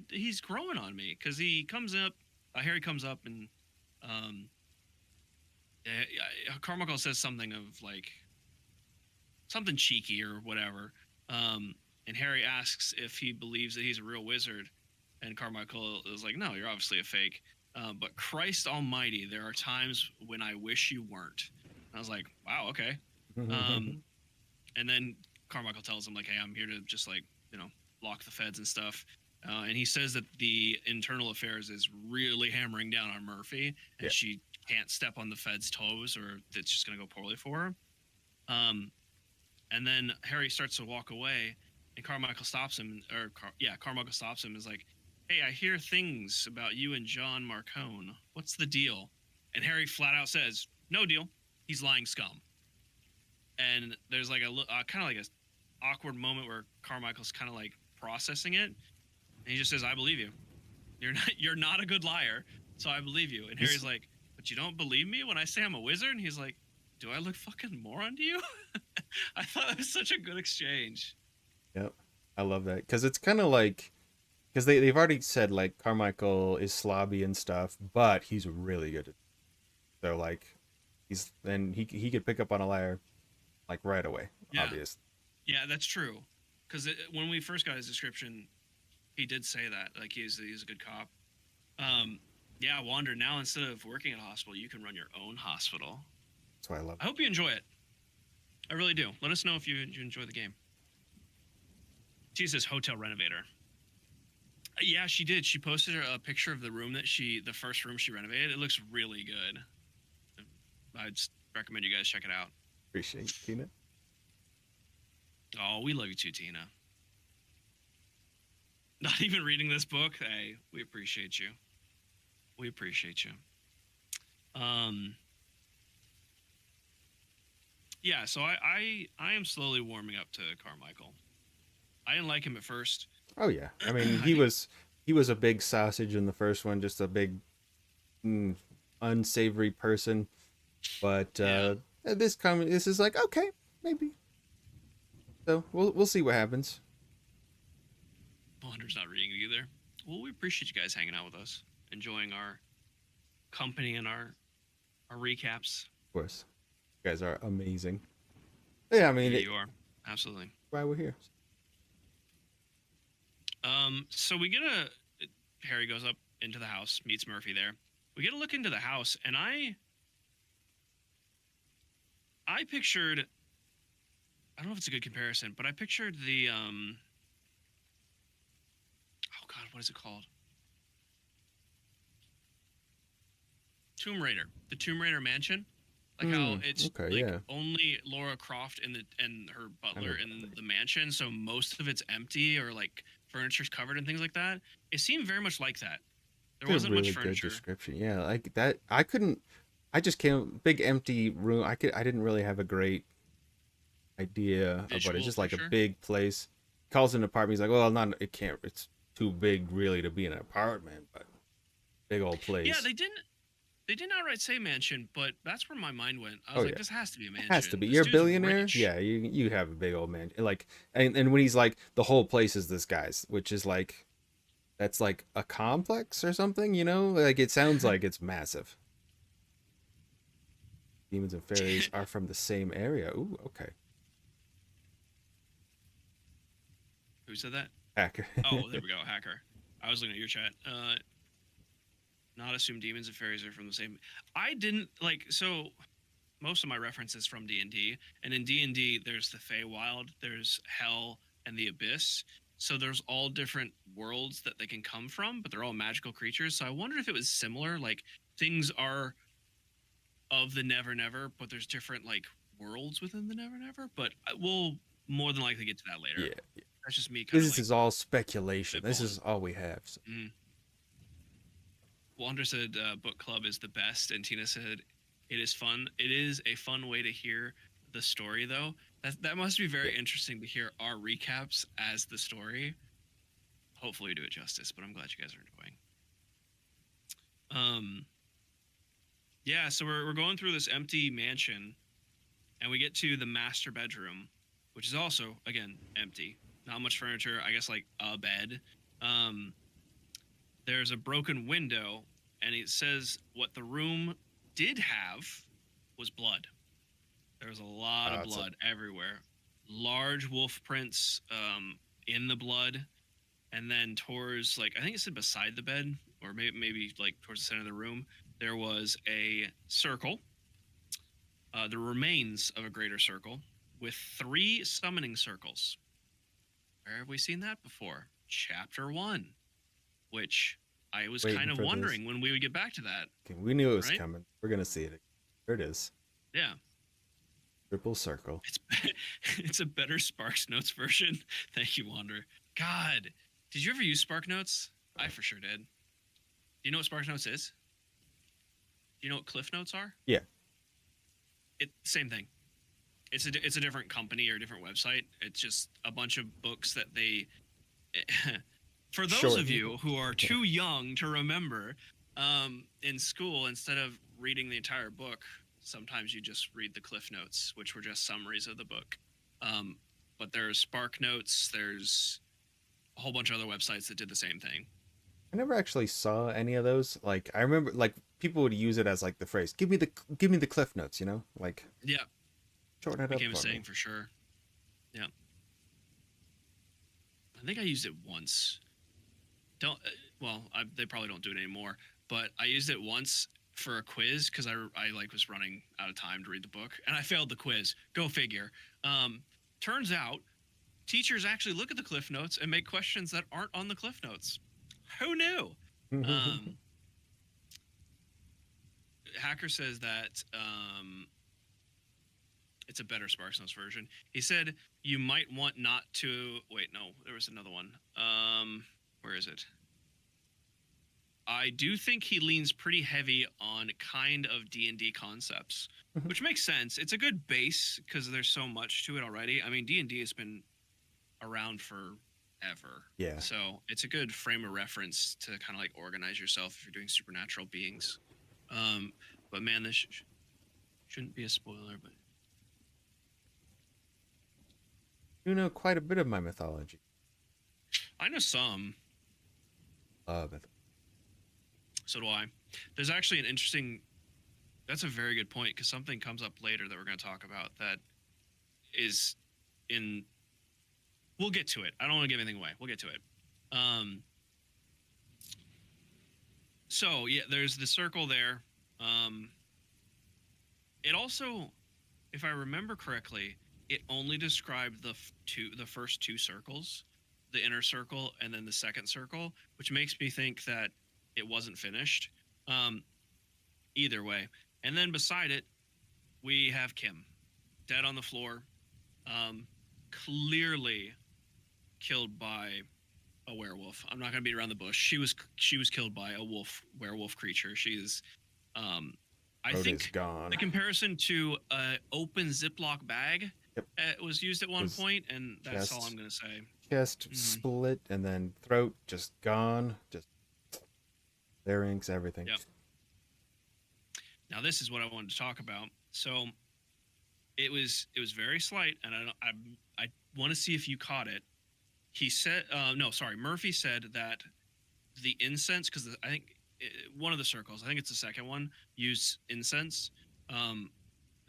He's growing on me because he comes up, Harry comes up, and Carmichael says something of like something cheeky or whatever, and Harry asks if he believes that he's a real wizard, and Carmichael is like, "No, you're obviously a fake." But Christ Almighty, there are times when I wish you weren't. And I was like, "Wow, okay." And then Carmichael tells him like, "Hey, I'm here to just like block the feds and stuff." And he says that the internal affairs is really hammering down on Murphy, and she can't step on the feds' toes, or it's just going to go poorly for her. And then Harry starts to walk away, and Carmichael stops him. Carmichael stops him. And is like, "Hey, I hear things about you and John Marcone. What's the deal?" And Harry flat out says, "No deal. He's lying scum." And there's like a kind of like a awkward moment where Carmichael's kind of like processing it. And he just says, "I believe you. You're not a good liar, so I believe you." And Harry's like, "But you don't believe me when I say I'm a wizard?" And he's like, "Do I look fucking moron to you?" I thought that was such a good exchange. Yep. I love that. Because it's kind of like, because they've already said like Carmichael is slobby and stuff, but he's really good at it. So like he could pick up on a liar like right away, obviously. Yeah, that's true. Because when we first got his description, he did say that, like he's a good cop. Yeah, Wander, now instead of working at a hospital, you can run your own hospital. That's why I love it. I hope you enjoy it. I really do. Let us know if you enjoy the game. She says hotel renovator. Yeah, she did. She posted a picture of the room the first room she renovated. It looks really good. I'd recommend you guys check it out. Appreciate it, Tina. Oh, we love you too, Tina. Not even reading this book. Hey, we appreciate you. We appreciate you. Yeah, so I am slowly warming up to Carmichael. I didn't like him at first. Oh yeah, I mean he was a big sausage in the first one, just a big unsavory person. But This is like, okay, maybe. So we'll see what happens. Wander's not reading either. Well, we appreciate you guys hanging out with us, enjoying our company and our recaps. Of course, you guys are amazing. Yeah, I mean, Yeah, you are. Absolutely. why we're here. So we get a Harry goes up into the house, meets Murphy there. We get a look into the house, and I pictured, I don't know if it's a good comparison, but I pictured the oh god, what is it called? Tomb Raider. The Tomb Raider mansion. Like how it's okay, like yeah. only Laura Croft and her butler in the mansion, so most of it's empty or like furniture's covered and things like that. It seemed very much like that. There wasn't really much furniture. Good description. Yeah, like that. I couldn't. I just came big empty room. I didn't really have a great idea of what it's just like a big place. Calls it an apartment. He's like, well, not. It can't. It's too big really to be an apartment, but big old place. Yeah, they didn't. They didn't outright say mansion, but that's where my mind went. I was like, this has to be a mansion. It has to be. You're a billionaire? Rich. Yeah, you have a big old mansion. Like, and when he's like, the whole place is this guy's, which is like, that's like a complex or something, you know? Like, it sounds like it's massive. Demons and fairies are from the same area. Ooh, okay. Who said that? Hacker. Oh, there we go, Hacker. I was looking at your chat. Not assume demons and fairies are from the same. I didn't like, so most of my references from D&D, and in D&D there's the Feywild, there's Hell, and the Abyss. So there's all different worlds that they can come from, but they're all magical creatures. So I wonder if it was similar, like things are of the Never Never, but there's different like worlds within the Never Never. But we'll more than likely get to that later. Yeah. That's just me. This is all speculation. This is all we have. So. Wander said book club is the best, and Tina said it is fun. It is a fun way to hear the story, though. That must be very interesting to hear our recaps as the story. Hopefully we do it justice, but I'm glad you guys are enjoying. Yeah, so we're going through this empty mansion, and we get to the master bedroom, which is also, again, empty. Not much furniture, I guess like a bed. There's a broken window, and it says what the room did have was blood. There was a lot of blood everywhere. Large wolf prints in the blood, and then towards, like, I think it said beside the bed, or maybe like towards the center of the room, there was a circle, the remains of a greater circle, with 3 summoning circles. Where have we seen that before? Chapter 1. Which I was kind of wondering when we would get back to that. Okay, we knew it was coming. We're going to see it. There it is. Yeah. Triple circle. It's a better Sparks Notes version. Thank you, Wander. God, did you ever use Spark Notes? I for sure did. Do you know what Spark Notes is? Do you know what Cliff Notes are? Yeah. Same thing. It's a different company or a different website. It's just a bunch of books that they... For those of you who are too young to remember, in school, instead of reading the entire book, sometimes you just read the Cliff Notes, which were just summaries of the book. But there's Spark Notes, there's a whole bunch of other websites that did the same thing. I never actually saw any of those. Like, I remember, like, people would use it as like the phrase, "Give me the Cliff Notes," you know, like. Yeah. Shorten it up. Became a saying for sure. Yeah. I think I used it once. They probably don't do it anymore, but I used it once for a quiz because I like was running out of time to read the book, and I failed the quiz. Go figure. Turns out teachers actually look at the Cliff Notes and make questions that aren't on the Cliff Notes. Who knew? Hacker says that it's a better Sparks Notes version. He said you might want not to... Wait, no, there was another one. Where is it? I do think he leans pretty heavy on kind of D&D concepts, which makes sense. It's a good base because there's so much to it already. I mean, D&D has been around forever. Yeah. So it's a good frame of reference to kind of like organize yourself if you're doing supernatural beings. But man, Shouldn't be a spoiler, but You know quite a bit of my mythology. I know some. Love it. So do I. There's actually an interesting. That's a very good point because something comes up later that we're going to talk about that is in. We'll get to it. I don't want to give anything away. We'll get to it. Um. So yeah, there's the circle there. Um. It also, if I remember correctly, it only described the first two circles, the inner circle and then the second circle, which makes me think that it wasn't finished. Um, Either way, and then beside it, we have Kim, dead on the floor, um, clearly killed by a werewolf. I'm not gonna beat around the bush. She was killed by a werewolf creature. She's um, I Road is think gone. the comparison to a open Ziploc bag Yep. was used at one Was point, and that's all chest. I'm gonna say. Chest Mhm. split and then throat just gone. Just larynx, everything. Yep. Now this is what I wanted to talk about. So it was very slight, and I want to see if you caught it. He said, no, sorry, Murphy said that the incense, because I think one of the circles, I think it's the second one, used incense. Um,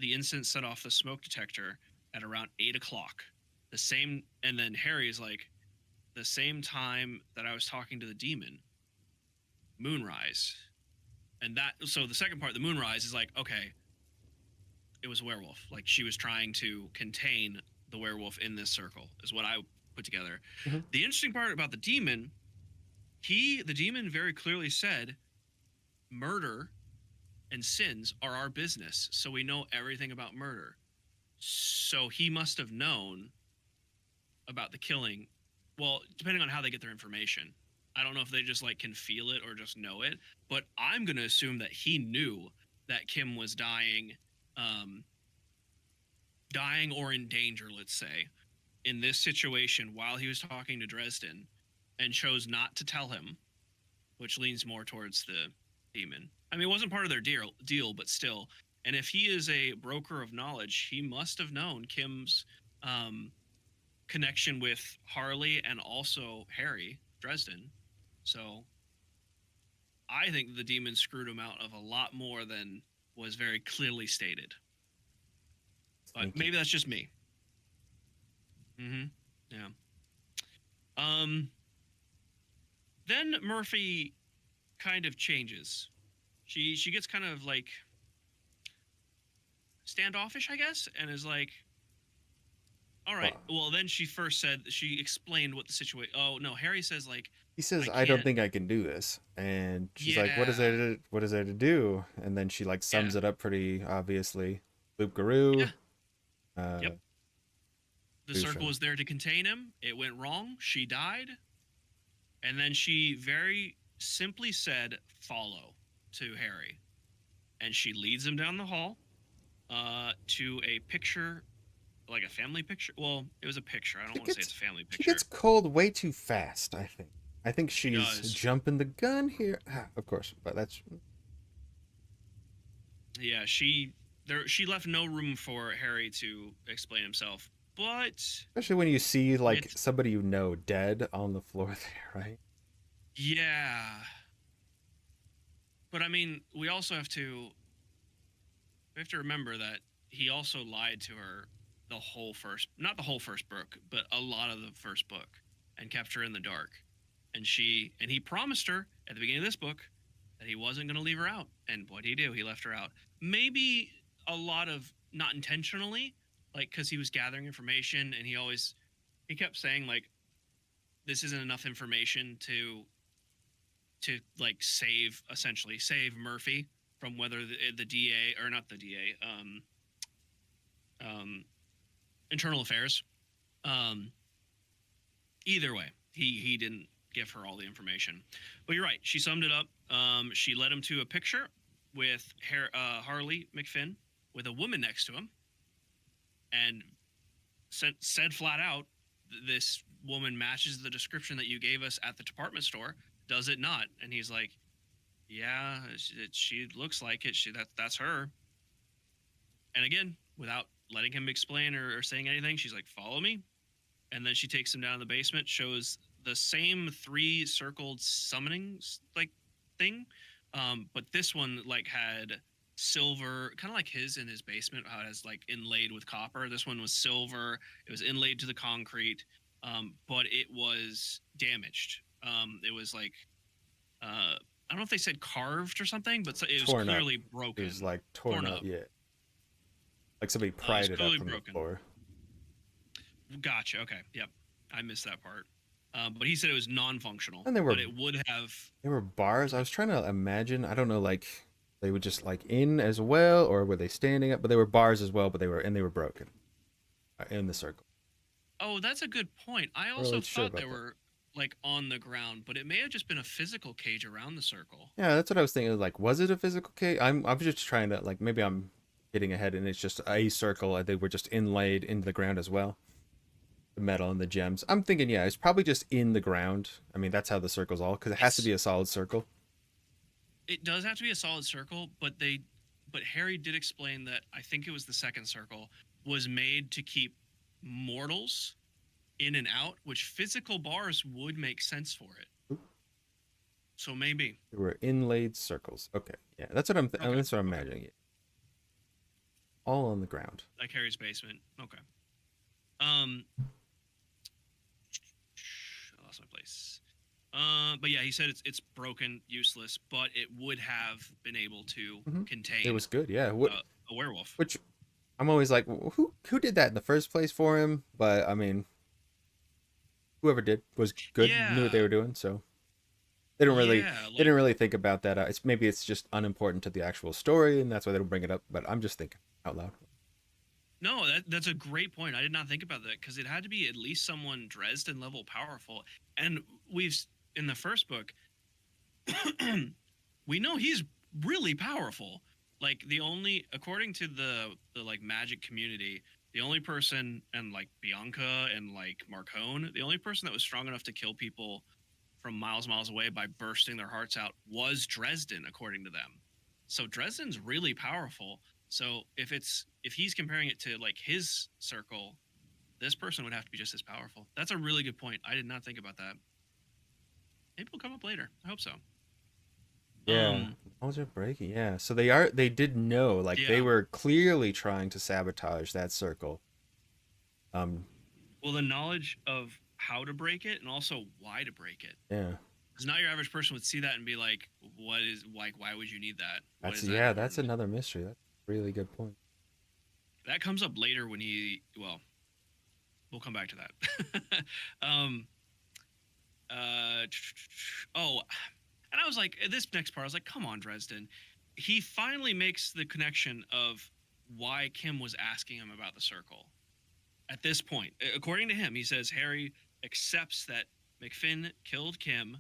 the incense set off the smoke detector at around 8 o'clock. The same, and then Harry's like, the same time that I was talking to the demon, moonrise. And that, so the second part, the moonrise, is like, okay, it was a werewolf. Like she was trying to contain the werewolf in this circle, is what I put together. Mhm. The interesting part about the demon, the demon very clearly said, murder and sins are our business. So we know everything about murder. So he must have known about the killing. Well, depending on how they get their information. I don't know if they just like can feel it or just know it, but I'm going to assume that he knew that Kim was dying, um, dying or in danger, let's say, in this situation while he was talking to Dresden, and chose not to tell him, which leans more towards the demon. I mean, it wasn't part of their deal, but still. And if he is a broker of knowledge, he must have known Kim's connection with Harley and also Harry Dresden. So I think the demon screwed him out of a lot more than was very clearly stated. But maybe that's just me. Mm-hmm. Yeah. Then Murphy kind of changes. She gets kind of like standoffish, I guess, and is like, all right. Well, then she first said, she explained what the situation. Oh no, Harry says like, He says, I "I don't can't. think I can do this," and she's like, Yeah. what is there to do?" And then she like sums Yeah. it up pretty obviously. Loop Garoo. Yeah. Yep. The Who's circle from- was there to contain him. It went wrong. She died. And then she very simply said, follow, to Harry. And she leads him down the hall to a picture, like a family picture. Well, it was a picture. I don't want to say it's a family She picture. gets cold way too fast, I think. I think She she's does. jumping the gun here. Of course, but that's Yeah, she left no room for Harry to explain himself. But especially when you see like it's, somebody you know dead on the floor there, right? yeah. But I mean, we have to remember that he also lied to her not the whole first book, but a lot of the first book, and kept her in the dark. And he promised her at the beginning of this book that he wasn't going to leave her out. And what did he do? He left her out. Maybe a lot of not intentionally, like because he was gathering information, and he kept saying like, this isn't enough information to like essentially save Murphy from whether the DA, or not the DA, internal affairs. Either way, he didn't give her all the information. But you're right. She summed it up. She led him to a picture with Harley McFinn with a woman next to him, and said flat out, "This woman matches the description that you gave us at the department store. Does it not?" And he's like, "Yeah, she looks like it. That's her." And again, without letting him explain or saying anything, she's like, "Follow me." And then she takes him down to the basement, shows the same 3 circled summoning like thing, but this one like had silver, kind of like his in his basement, how it has like inlaid with copper. This one was silver. It was inlaid to the concrete, but it was damaged. It was like I don't know if they said carved or something, but it was Torn up. clearly broken. It was like torn up. Yeah. Like somebody It was pried it up clearly from broken. the floor. Gotcha. Okay. Yep. I missed that part. But he said it was non-functional. And they were, but it would have. there were bars. I was trying to imagine. I don't know, like they would just like in as well, or were they standing up? But they were bars as well. But they were broken in the circle. Oh, that's a good point. I also Really sure thought they about that. were like on the ground, but it may have just been a physical cage around the circle. Yeah, that's what I was thinking. Like, was it a physical cage? I'm just trying to like maybe I'm getting ahead, and it's just a circle. And they were just inlaid into the ground as well. The metal and the gems. I'm thinking, yeah, it's probably just in the ground. I mean, that's how the circle's all, because it has to be a solid circle. It does have to be a solid circle, but Harry did explain that I think it was the second circle was made to keep mortals in and out, which physical bars would make sense for it. So maybe They were inlaid circles. Okay, yeah, that's what Okay. that's what I'm imagining. Yeah. All on the ground. Like Harry's basement. Okay. I lost my place. But yeah, he said it's broken, useless, but it would have been able to contain. It was good, yeah. A werewolf. Which I'm always like, who did that in the first place for him? But I mean, whoever did was good, knew what they were doing, so they don't really they didn't really think about that. It's just unimportant to the actual story, and that's why they don't bring it up. But I'm just thinking out loud. No, that's a great point. I did not think about that because it had to be at least someone Dresden level powerful. And we've in the first book, we know he's really powerful. Like according to the like magic community, the only person, and like Bianca and like Marcone, the only person that was strong enough to kill people from miles away by bursting their hearts out was Dresden, according to them. So Dresden's really powerful. So if he's comparing it to like his circle, this person would have to be just as powerful. That's a really good point. I did not think about that. Maybe it'll come up later. I hope so. Yeah, walls are breaking. Yeah, so they did know, like they were clearly trying to sabotage that circle. Well, the knowledge of how to break it and also why to break it. Yeah. Because not your average person would see that and be like, "What is like? Why would you need that?" That's another mystery. That's a really good point. That comes up later when we'll come back to that. And I was like, this next part, I was like, come on, Dresden. He finally makes the connection of why Kim was asking him about the circle. At this point, according to him, he says Harry accepts that McFinn killed Kim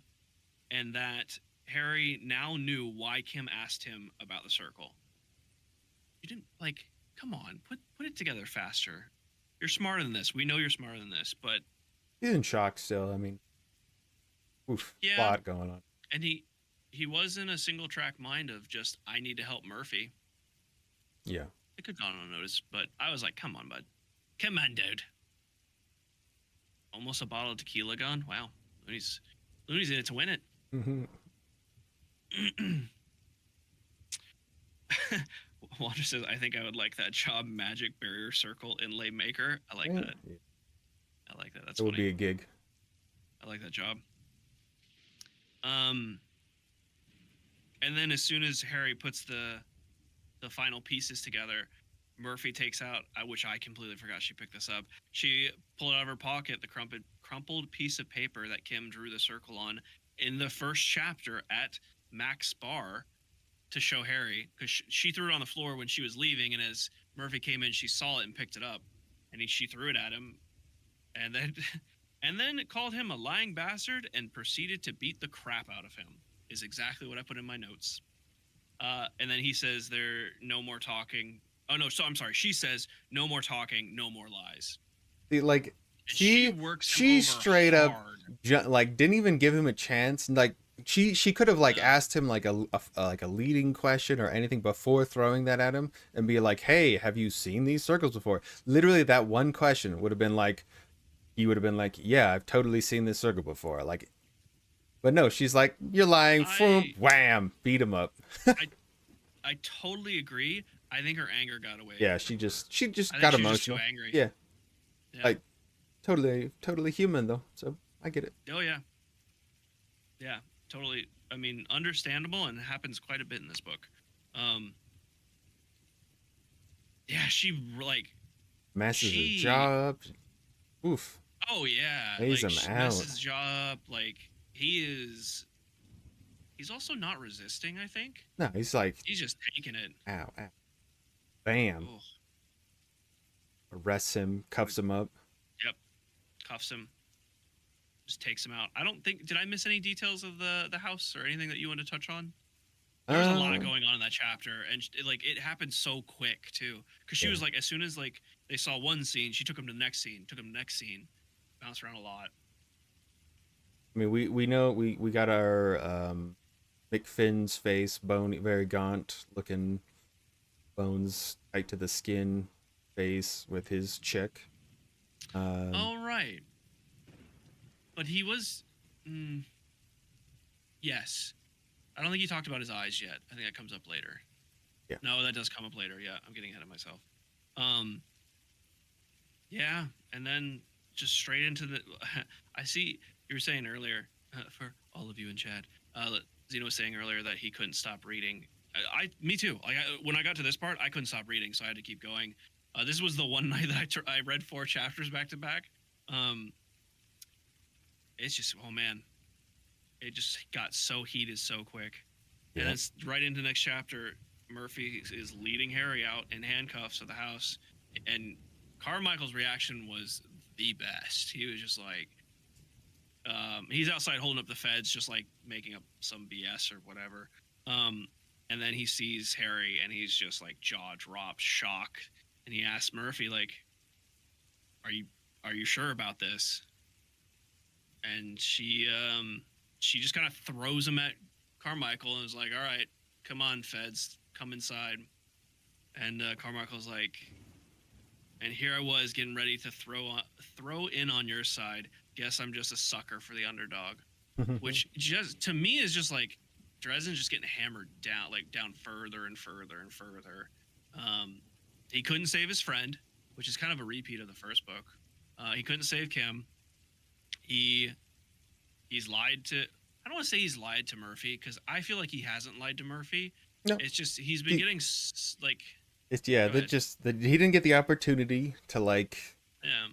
and that Harry now knew why Kim asked him about the circle. You didn't, like, come on, put it together faster. You're smarter than this. We know you're smarter than this, but... He's in shock still. I mean, a lot going on. And he was in a single track mind of just, I need to help Murphy. Yeah. It could have gone unnoticed, but I was like, come on, bud. Come on, dude. Almost a bottle of tequila gone? Wow. Looney's in it to win it. Walter says, I think I would like that job, magic barrier circle inlay maker. I like that. Yeah. I like that. That's It would be a gig. I like that job. And then as soon as Harry puts the final pieces together, Murphy takes out, which I completely forgot she picked this up. She pulled out of her pocket the crumpled piece of paper that Kim drew the circle on in the first chapter at Mac's bar to show Harry, because she threw it on the floor when she was leaving, and as Murphy came in, she saw it and picked it up, and she threw it at him, and then called him a lying bastard and proceeded to beat the crap out of him, is exactly what I put in my notes. And then he says there no more talking. Oh no, so I'm sorry. She says no more talking, no more lies. Like she straight hard. up like didn't even give him a chance. Like she could have like Yeah. asked him like like a leading question or anything before throwing that at him and be like, "Hey, have you seen these circles before?" Literally, that one question would have been like, he would have been like, "Yeah, I've totally seen this circle before." Like, but no, she's like, "You're lying." I Wham, beat him up. I I totally agree. I think her anger got away Yeah, from her. she just I think got she was just too emotional. angry. Yeah, Yeah. like totally human though. So I get it. Oh yeah. Yeah. Totally. I mean, understandable, and happens quite a bit in this book. Um. Yeah. Messes his She. job. Oof, Oh yeah. lays Like him she out. messes his job up. Like he is. He's also not resisting. I think No, he's like, he's just taking it. ow, ow, bam, Oh. arrests him, cuffs him up. Yep. Cuffs him. Just takes him out. I don't think. Did I miss any details of the house or anything that you want to touch on? There was a lot Uh, going on in that chapter, and it happened so quick too. Because she yeah. was like, as soon as like they saw one scene, she took him to the next scene, took him to the next scene, bounced around a lot. I mean, we know we got our McFinn's face, bony, very gaunt looking, bones tight to the skin, face with his chick. Um, Oh right, but he was, mm, yes. I don't think he talked about his eyes yet. I think that comes up later. yeah, No, that does come up later. Yeah, I'm getting ahead of myself. Um, yeah, and then just straight into the. I see you were saying earlier, for all of you in chat. Zeno was saying earlier that he couldn't stop reading. Me too. Like when I got to this part, I couldn't stop reading, so I had to keep going. This was the one night that I read 4 chapters back to back. Um, it's just, oh man, it just got so heated so quick. And yeah, it's right into the next chapter. Murphy is leading Harry out in handcuffs of the house, and Carmichael's reaction was the best. He was just like, he's outside holding up the feds, just like making up some BS or whatever. And then he sees Harry, and he's just like jaw dropped, shock, and he asks Murphy like, "Are you sure about this?" And she just kind of throws him at Carmichael and is like, "All right, come on, feds, come inside." And Carmichael's like, "And here I was getting ready to throw in on your side. Guess I'm just a sucker for the underdog." Which just to me is just like Dresden's just getting hammered down, like down further and further and further. He couldn't save his friend, which is kind of a repeat of the first book. He couldn't save Kim. He's lied to. I don't want to say he's lied to Murphy because I feel like he hasn't lied to Murphy. no, It's just he's been he, getting like. it's yeah, Go that ahead. just that he didn't get the opportunity to like Yeah.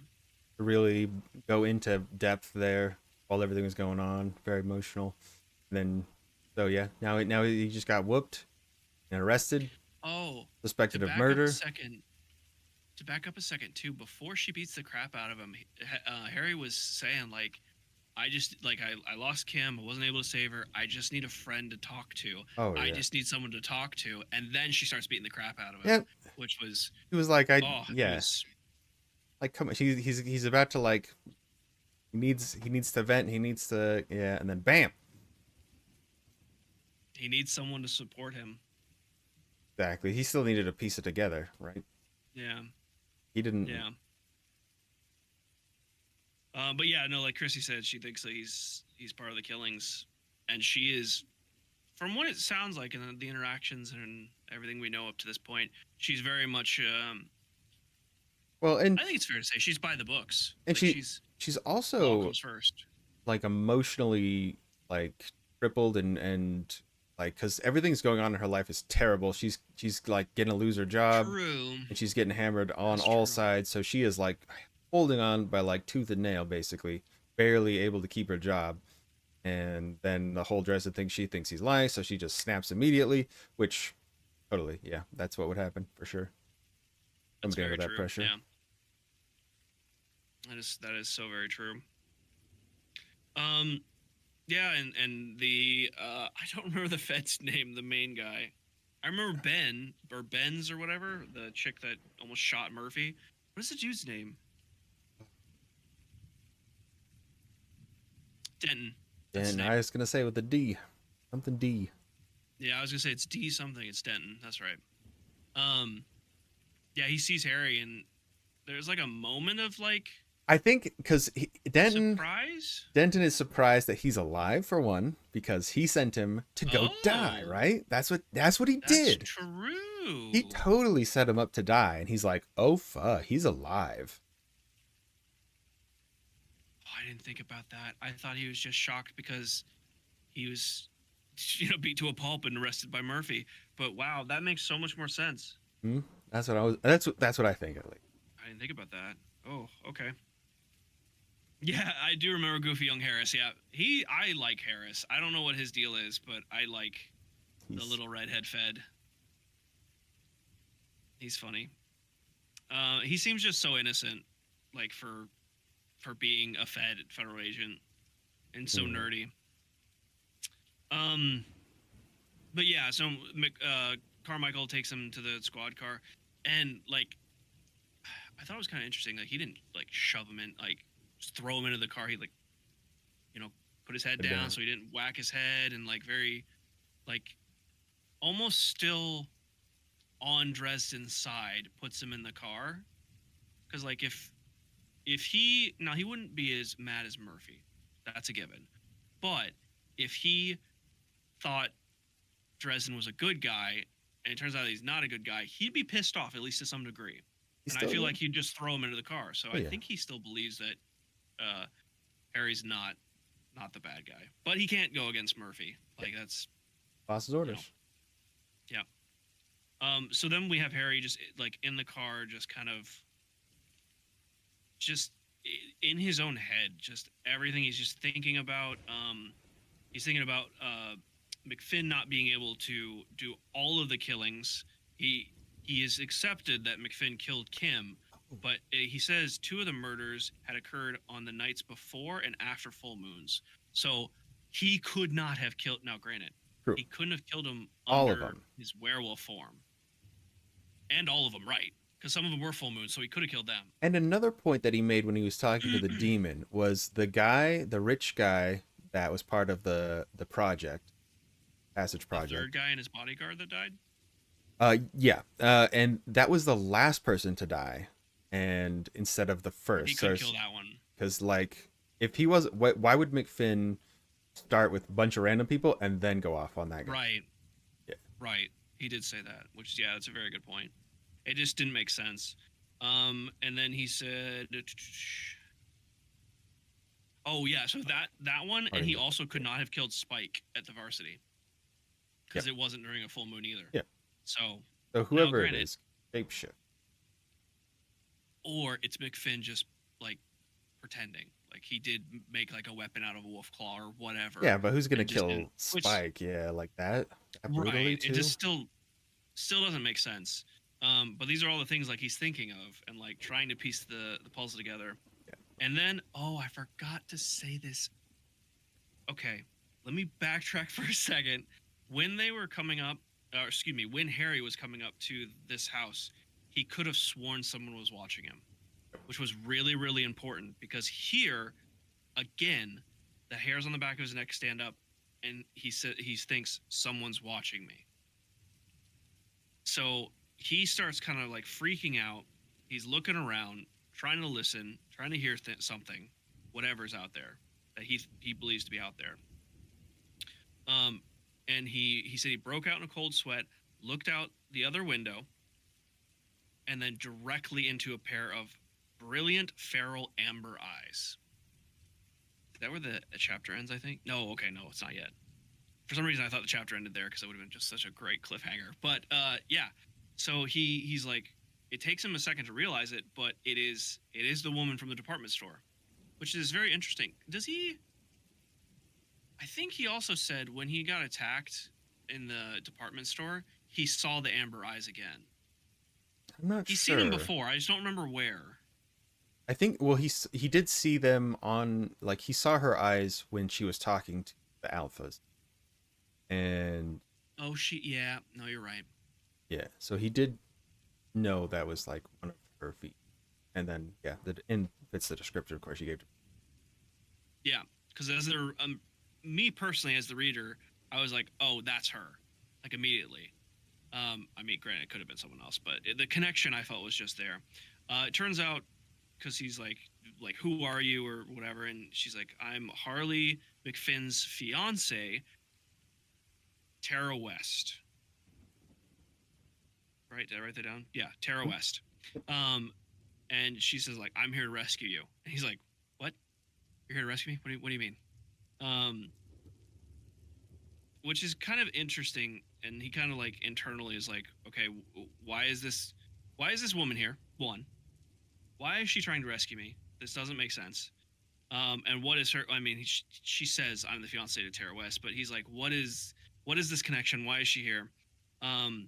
really go into depth there while everything was going on. Very emotional. And then, so yeah, now he just got whooped and arrested, Oh, to suspected of back up a murder. second. To back up a second too, before she beats the crap out of him, Harry was saying like, "I just like I lost Kim. I wasn't able to save her. I just need a friend to talk to. Oh I yeah, just need someone to talk to." And then she starts beating the crap out of him, yeah. which was He was like, I it yeah, was like come on. He's about to like he needs to vent. He needs to yeah, and then bam. he needs someone to support him. Exactly. He still needed to piece it together, right? Yeah, He didn't. yeah. But yeah, no, like Chrissy said, she thinks that he's part of the killings, and she is, from what it sounds like in the interactions and everything we know up to this point, she's very much. Well, I think it's fair to say she's by the books. and Like she's law also comes first. like emotionally like crippled and like because everything's going on in her life is terrible. She's like getting to lose her job True. and she's getting hammered on That's all true. sides. So she is like holding on by like tooth and nail, basically, barely able to keep her job. And then the whole Dresden thing, she thinks he's lying, so she just snaps immediately. Which, totally, yeah, that's what would happen for sure. That's Somebody very under that true. pressure. Yeah. That is so very true. Um, yeah, and the I don't remember the Fed's name, the main guy. I remember Ben or Benz or whatever, the chick that almost shot Murphy. What is the dude's name? Denton. That's his And name. I was gonna say with a D, something D. Yeah, I was gonna say it's D something. It's Denton. That's right. Um, yeah, he sees Harry, and there's like a moment of like I think because surprise. Denton is surprised that he's alive for one, because he sent him to go die. Oh, Right? That's what he that's did. He true. totally set him up to die, and he's like, "Oh fuck, he's alive." Oh, I didn't think about that. I thought he was just shocked because he was, beat to a pulp and arrested by Murphy. But wow, that makes so much more sense. Hmm? That's what I was. That's what I think at least. I didn't think about that. Oh, okay. Yeah, I do remember Goofy Young Harris. Yeah, I like Harris. I don't know what his deal is, but I like the He's little redhead fed. He's funny. He seems just so innocent, like for being a federal agent, and so mm, nerdy. Um, but yeah, so Carmichael takes him to the squad car, and like I thought it was kind of interesting. Like he didn't like shove him in, like just throw him into the car. He like you know put his head put it down down. so he didn't whack his head, and like very like almost still on Dresden's side puts him in the car because like if he now he wouldn't be as mad as Murphy, that's a given, but if he thought Dresden was a good guy and it turns out he's not a good guy, he'd be pissed off at least to some degree. He's And I still feel yeah. like he'd just throw him into the car. So Oh I yeah. think he still believes that uh, Harry's not the bad guy, but he can't go against Murphy. Like that's Boss's you know orders. yeah. So then we have Harry just like in the car, just kind of just in his own head, just everything he's just thinking about. He's thinking about McFinn not being able to do all of the killings. He has accepted that McFinn killed Kim, but he says two of the murders had occurred on the nights before and after full moons. So he could not have killed. Now, granted, True. he couldn't have killed him All of under them. his werewolf form, and all of them, right? Because some of them were full moons, so he could have killed them. And another point that he made when he was talking to the demon was the rich guy that was part of the project, passage The project. third guy and his bodyguard that died. Yeah. And that was the last person to die, and instead of the He first. So could kill that one. because like if he was, why would McFinn start with a bunch of random people and then go off on that guy? Right. Yeah. Right. He did say that, which yeah, that's a very good point. It just didn't make sense. And then he said, "Oh yeah, so that one, and Pardon he me. also could not have killed Spike at the varsity because Yep. it wasn't during a full moon either." Yeah. So So now, whoever it granted, is, shapeshift. or it's McFinn just like pretending, like he did make like a weapon out of a wolf claw or whatever. Yeah, but who's gonna and just kill didn't- which Spike? Yeah, like that brutally right, too. it just still doesn't make sense. But these are all the things like he's thinking of and like trying to piece the puzzle together. Yeah. And then, oh, I forgot to say this. Okay, let me backtrack for a second. When they were coming up, or excuse me, when Harry was coming up to this house, he could have sworn someone was watching him, which was really, really important because here, again, the hairs on the back of his neck stand up, and he thinks someone's watching me. So he starts kind of like freaking out. He's looking around, trying to listen, trying to hear something, whatever's out there that he believes to be out there. And he said he broke out in a cold sweat, looked out the other window, and then directly into a pair of brilliant feral amber eyes. Is that where the chapter ends? I think. No, okay, no, it's not yet. For some reason, I thought the chapter ended there because it would have been just such a great cliffhanger. But yeah, so he's like, it takes him a second to realize it, but it is the woman from the department store, which is very interesting. Does he? I think he also said when he got attacked in the department store, he saw the amber eyes again. I'm not He's sure. seen them before. I just don't remember where. I think well he did see them on, like, he saw her eyes when she was talking to the alphas. And Oh, yeah. No, you're right. yeah, so he did know that was like one of her feet. And then fits the description of course you gave to. Yeah, because as they're me personally as the reader, I was like, oh, that's her, like immediately. I mean, granted, it could have been someone else, but the connection I felt was just there. It turns out, because he's like, who are you or whatever, and she's like, I'm Harley McFinn's fiance, Tara West. Right? Did I write that down? Yeah, Tara West. And she says like, I'm here to rescue you. And he's like, what? You're here to rescue me? What do you mean? Which is kind of interesting. And he kind of like internally is like, okay, why is this woman here? One, why is she trying to rescue me? This doesn't make sense. And what is her? I mean, she says I'm the fiance to Tara West, but he's like, what is this connection? Why is she here? And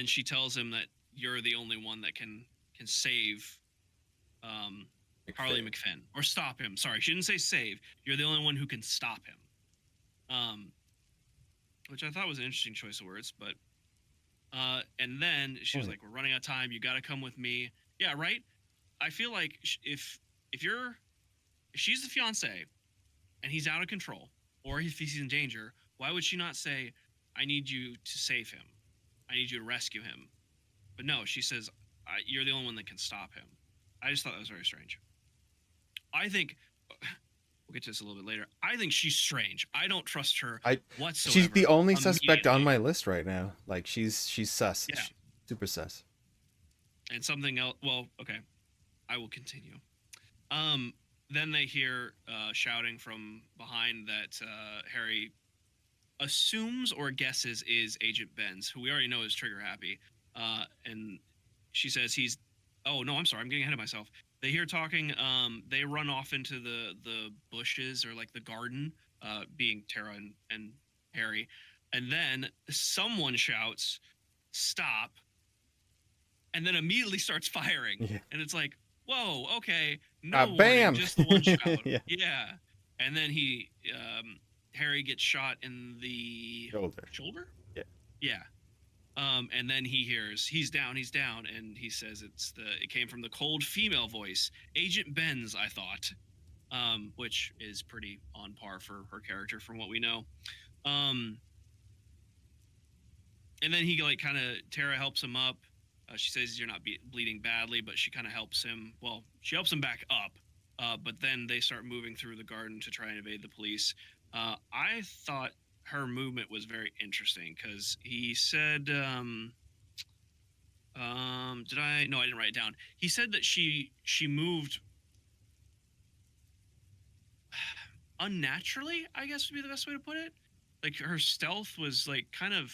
she tells him that you're the only one that can save Harley McFinn or stop him. Sorry, she didn't say save. You're the only one who can stop him. Which I thought was an interesting choice of words, but and then she was like, we're running out of time. You got to come with me. Yeah, right. I feel like if she's the fiance and he's out of control, or if he's in danger, why would she not say, I need you to save him? I need you to rescue him. But no, she says, you're the only one that can stop him. I just thought that was very strange. I think, we'll get to this a little bit later, I think she's strange. I don't trust her whatsoever. She's the only suspect on my list right now. Like, she's sus. Yeah. Super sus. And something else, well, okay, I will continue. Then they hear shouting from behind that Harry assumes or guesses is Agent Benz, who we already know is trigger happy. And she says he's, oh no, I'm sorry, I'm getting ahead of myself. They hear talking, they run off into the bushes or like the garden, being Tara and Harry. And then someone shouts, stop, and then immediately starts firing. Yeah. And it's like, whoa, okay, no bam, just the one shot. Yeah. And then Harry gets shot in the shoulder. Yeah. And then he hears he's down, and he says it came from the cold female voice, Agent Benz, I thought, which is pretty on par for her character from what we know. And then he like kind of Tara helps him up. She says you're not bleeding badly, but she kind of helps him. Well, she helps him back up. But then they start moving through the garden to try and evade the police. I thought her movement was very interesting because he said, did I? No, I didn't write it down. He said that she moved unnaturally, I guess would be the best way to put it. Like her stealth was like kind of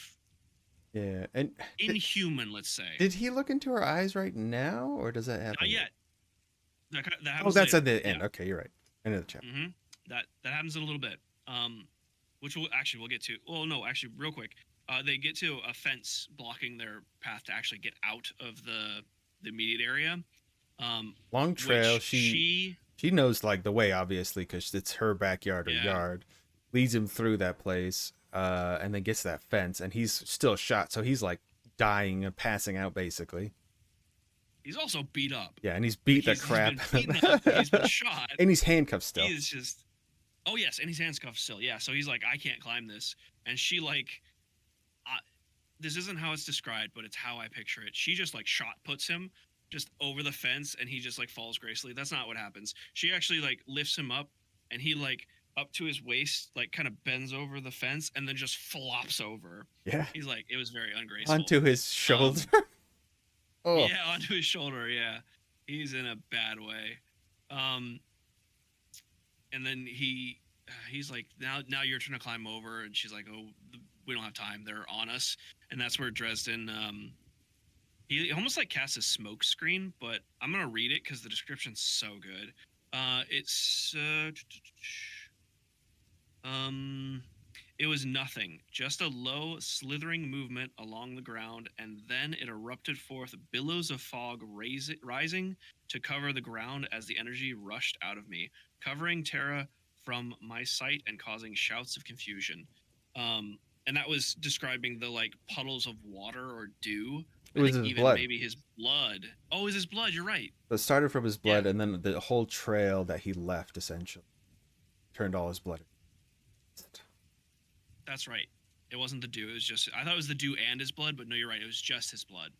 and inhuman, let's say. Did he look into her eyes right now, or does that happen? Not yet. That that's at the end. Yeah. Okay, you're right. End of the chapter. Mm-hmm. That happens in a little bit. Which we'll get to. Well, no, actually, real quick. They get to a fence blocking their path to actually get out of the immediate area. Long trail. She knows like the way, obviously, because it's her backyard or yard. Leads him through that place, and then gets to that fence, and he's still shot, so he's like dying and passing out, basically. He's also beat up. Yeah, and he's beat the crap. He's been beaten up, he's been shot. And he's handcuffed still. He's just... Oh, yes, and he's handcuffed still. Yeah, so he's like, I can't climb this. And she, like... this isn't how it's described, but it's how I picture it. She just, like, shot puts him just over the fence, and he just, like, falls gracefully. That's not what happens. She actually, like, lifts him up, and he, like, up to his waist, like, kind of bends over the fence, and then just flops over. Yeah. He's like, it was very ungraceful. Onto his shoulder? Oh. Yeah, onto his shoulder, yeah. He's in a bad way. And then he's like, now you're trying to climb over, and she's like, oh, we don't have time. They're on us. And that's where Dresden, he almost like casts a smoke screen, but I'm going to read it because the description's so good. It was nothing, just a low, slithering movement along the ground, and then it erupted forth billows of fog rising to cover the ground as the energy rushed out of me, covering Tara from my sight and causing shouts of confusion. And that was describing the like puddles of water or dew. It was his blood. Maybe his blood. Oh, it was his blood. You're right. It started from his blood, and then the whole trail that he left essentially turned all his blood. That's right. It wasn't the dew. It was just. I thought it was the dew and his blood, but no, you're right. It was just his blood.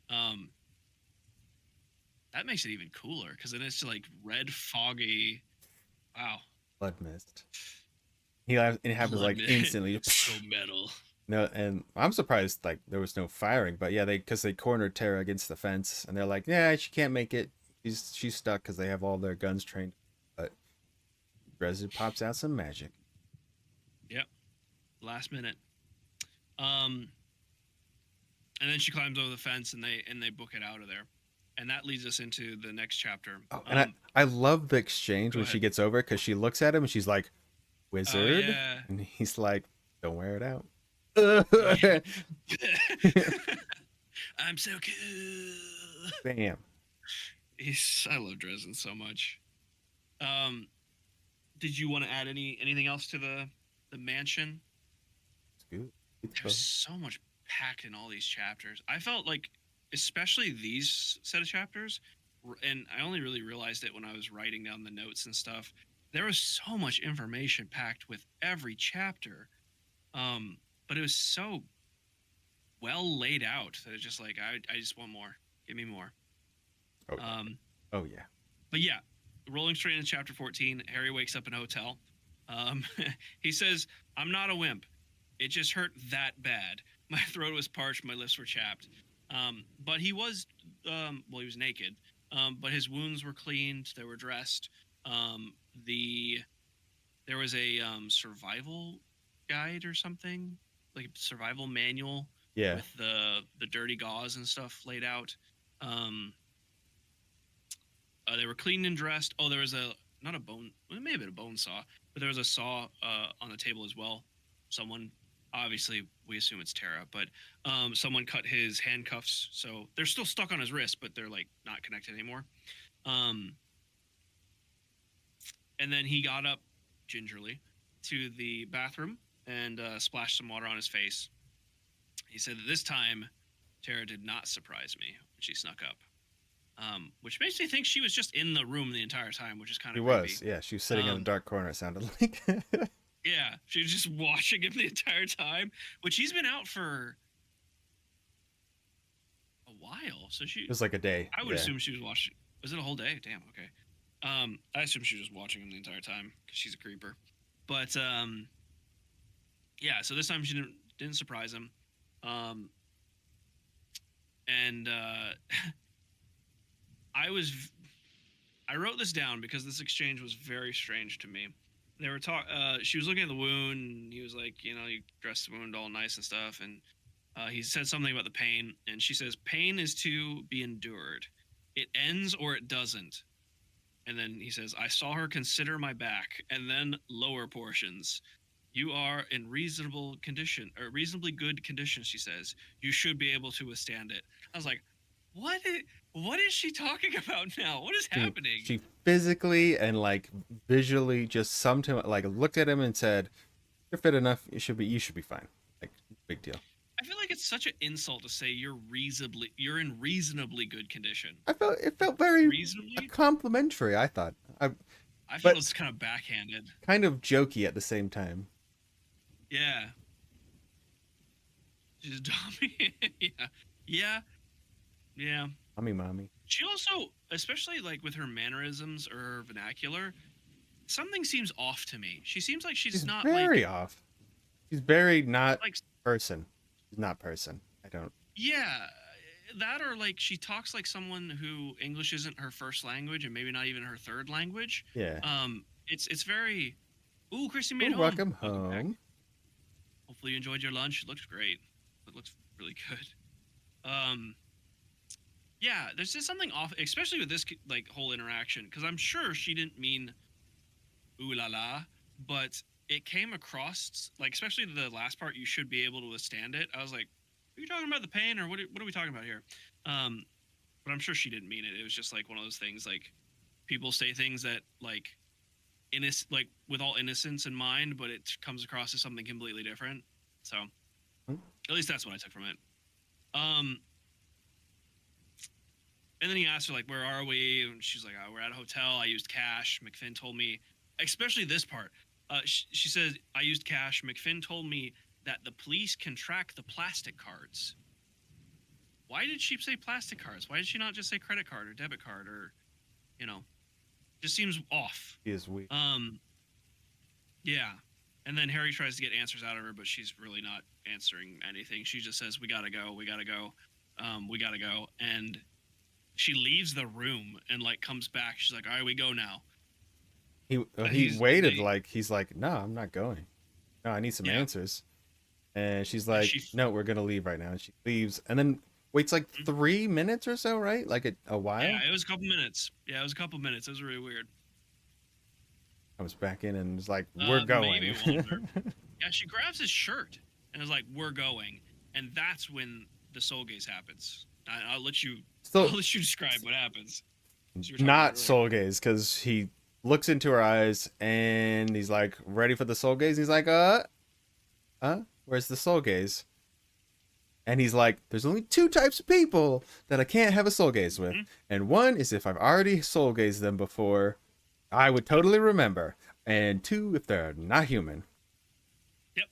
Um, that makes it even cooler because then it's like red, foggy. Wow. Blood mist. It happens like instantly. So metal. No, and I'm surprised like there was no firing, but yeah, because they cornered Tara against the fence, and they're like, yeah, she can't make it. She's stuck because they have all their guns trained. But Dresden pops out some magic. Yep. Last minute. And then she climbs over the fence, and they book it out of there, and that leads us into the next chapter. Oh, and I love the exchange when she gets over because she looks at him and she's like, "Wizard," and he's like, "Don't wear it out." I'm so cool. Bam. I love Dresden so much. Did you want to add anything else to the mansion? There's so much packed in all these chapters. I felt like, especially these set of chapters, and I only really realized it when I was writing down the notes and stuff. There was so much information packed with every chapter, but it was so well laid out that it's just like I just want more. Give me more. Oh yeah. But yeah, rolling straight into chapter 14, Harry wakes up in a hotel. He says, "I'm not a wimp. It just hurt that bad. My throat was parched, my lips were chapped." But he was, he was naked. But his wounds were cleaned. They were dressed. There was a survival guide or something, like a survival manual. Yeah. With the dirty gauze and stuff laid out. They were cleaned and dressed. Oh, there was not a bone. Well, it may have been a bone saw, but there was a saw on the table as well. Someone, obviously, we assume it's Tara, but someone cut his handcuffs, so they're still stuck on his wrist, but they're like not connected anymore. And then he got up gingerly to the bathroom and splashed some water on his face. He said that this time, Tara did not surprise me when she snuck up. Which makes me think she was just in the room the entire time, which is kind of creepy. She was, yeah. She was sitting in a dark corner, it sounded like. Yeah, she was just watching him the entire time, which he's been out for a while. So it was like a day. I would assume she was watching. Was it a whole day? Damn, okay. I assume she was watching him the entire time because she's a creeper. But yeah, so this time she didn't surprise him. I wrote this down because this exchange was very strange to me. They were she was looking at the wound, and he was like, you dressed the wound all nice and stuff, and he said something about the pain, and she says, "Pain is to be endured. It ends or it doesn't." And then he says, "I saw her consider my back, and then lower portions. You are in reasonable condition, or reasonably good condition," she says. "You should be able to withstand it." I was like, what is she talking about now? What is happening? She physically and like visually just summed him, like looked at him and said, "You're fit enough. You should be fine." Like, big deal. I feel like it's such an insult to say you're in reasonably good condition. It felt very complimentary, I thought. I feel it's kind of backhanded. Kind of jokey at the same time. Yeah. She's dummy. Yeah. Yeah. Mommy. She also, especially like with her mannerisms or her vernacular, something seems off to me. She seems like she's not very off. She's very not like person. She's not person. I don't. Yeah, that or like she talks like someone who English isn't her first language and maybe not even her third language. Yeah. It's very. Ooh, Christy made home. Welcome home. Hopefully you enjoyed your lunch. It looks great. It looks really good. Yeah, there's just something off, especially with this like whole interaction, because I'm sure she didn't mean ooh la la, but it came across like, especially the last part, you should be able to withstand it. I was like, are you talking about the pain, or what are we talking about here? But I'm sure she didn't mean it. It was just like one of those things, like people say things that like with all innocence in mind, but it comes across as something completely different. So at least that's what I took from it. And then he asked her, like, where are we? And she's like, oh, we're at a hotel. I used cash. McFinn told me, especially this part. She says, I used cash. McFinn told me that the police can track the plastic cards. Why did she say plastic cards? Why did she not just say credit card or debit card or, you know, just seems off. He is weak. Yeah. And then Harry tries to get answers out of her, but she's really not answering anything. She just says, we gotta go, we gotta go, we gotta go. And she leaves the room and like comes back. She's like, all right, we go now. He waited, he's like, no, I'm not going. No, I need some Yeah. answers. And she's like, no, we're gonna leave right now. And she leaves, and then waits like 3 minutes or so, right? Like a while. Yeah, it was a couple minutes. Yeah, it was a couple minutes. It was really weird. Comes back in and is like, we're going. Maybe longer. Yeah, she grabs his shirt and is like, we're going. And that's when the soul gaze happens. I'll let you describe what happens. Not soul gaze, because he looks into her eyes and he's like, ready for the soul gaze. He's like, where's the soul gaze? And he's like, there's only 2 types of people that I can't have a soul gaze with. And one is if I've already soul gazed them before, I would totally remember. And 2, if they're not human. Yep.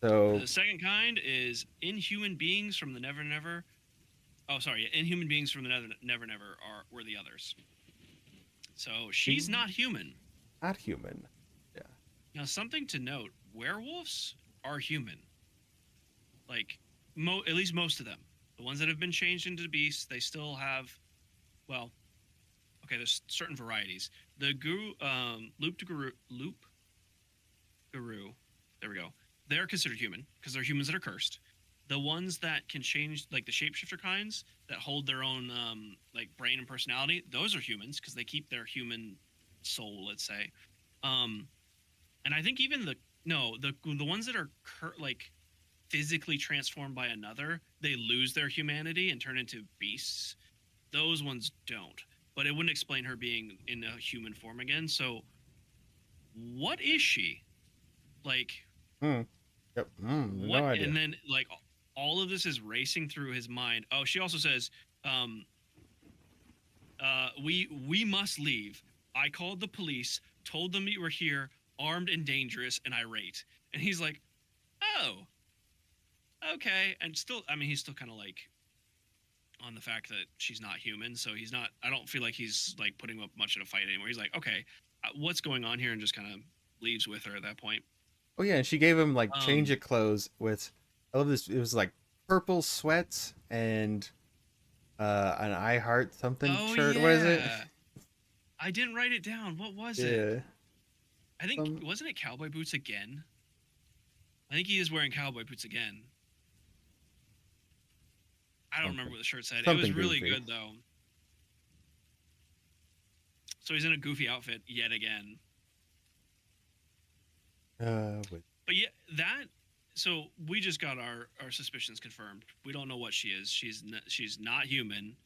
So the second kind is inhuman beings from the Never Never. Oh, sorry. Inhuman beings from the Never Never were the others. So she's not human. Not human. Yeah. Now, something to note: werewolves are human. Like, at least most of them. The ones that have been changed into beasts, they still have. Well, okay. There's certain varieties. The Loop Guru. There we go. They're considered human because they're humans that are cursed. The ones that can change, like the shapeshifter kinds that hold their own like brain and personality, those are humans because they keep their human soul, let's say. And I think even the ones that are like physically transformed by another, they lose their humanity and turn into beasts. Those ones don't. But it wouldn't explain her being in a human form again. So, what is she? Like, Yep. No idea. And then like all of this is racing through his mind. Oh, she also says, we must leave. I called the police, told them you were here, armed and dangerous and irate. And he's like, oh, okay. And still, I mean, he's still kind of like on the fact that she's not human. So he's not, I don't feel like he's like putting up much of a fight anymore. He's like, okay, what's going on here? And just kind of leaves with her at that point. Oh yeah, and she gave him like change of clothes with, I love this. It was like purple sweats and an I Heart something shirt. Yeah. What is it? I didn't write it down. What was it? I think wasn't it cowboy boots again? I think he is wearing cowboy boots again. I don't remember what the shirt said. It was really good though. So he's in a goofy outfit yet again. But yeah, so we just got our suspicions confirmed. We don't know what she is. She's not human.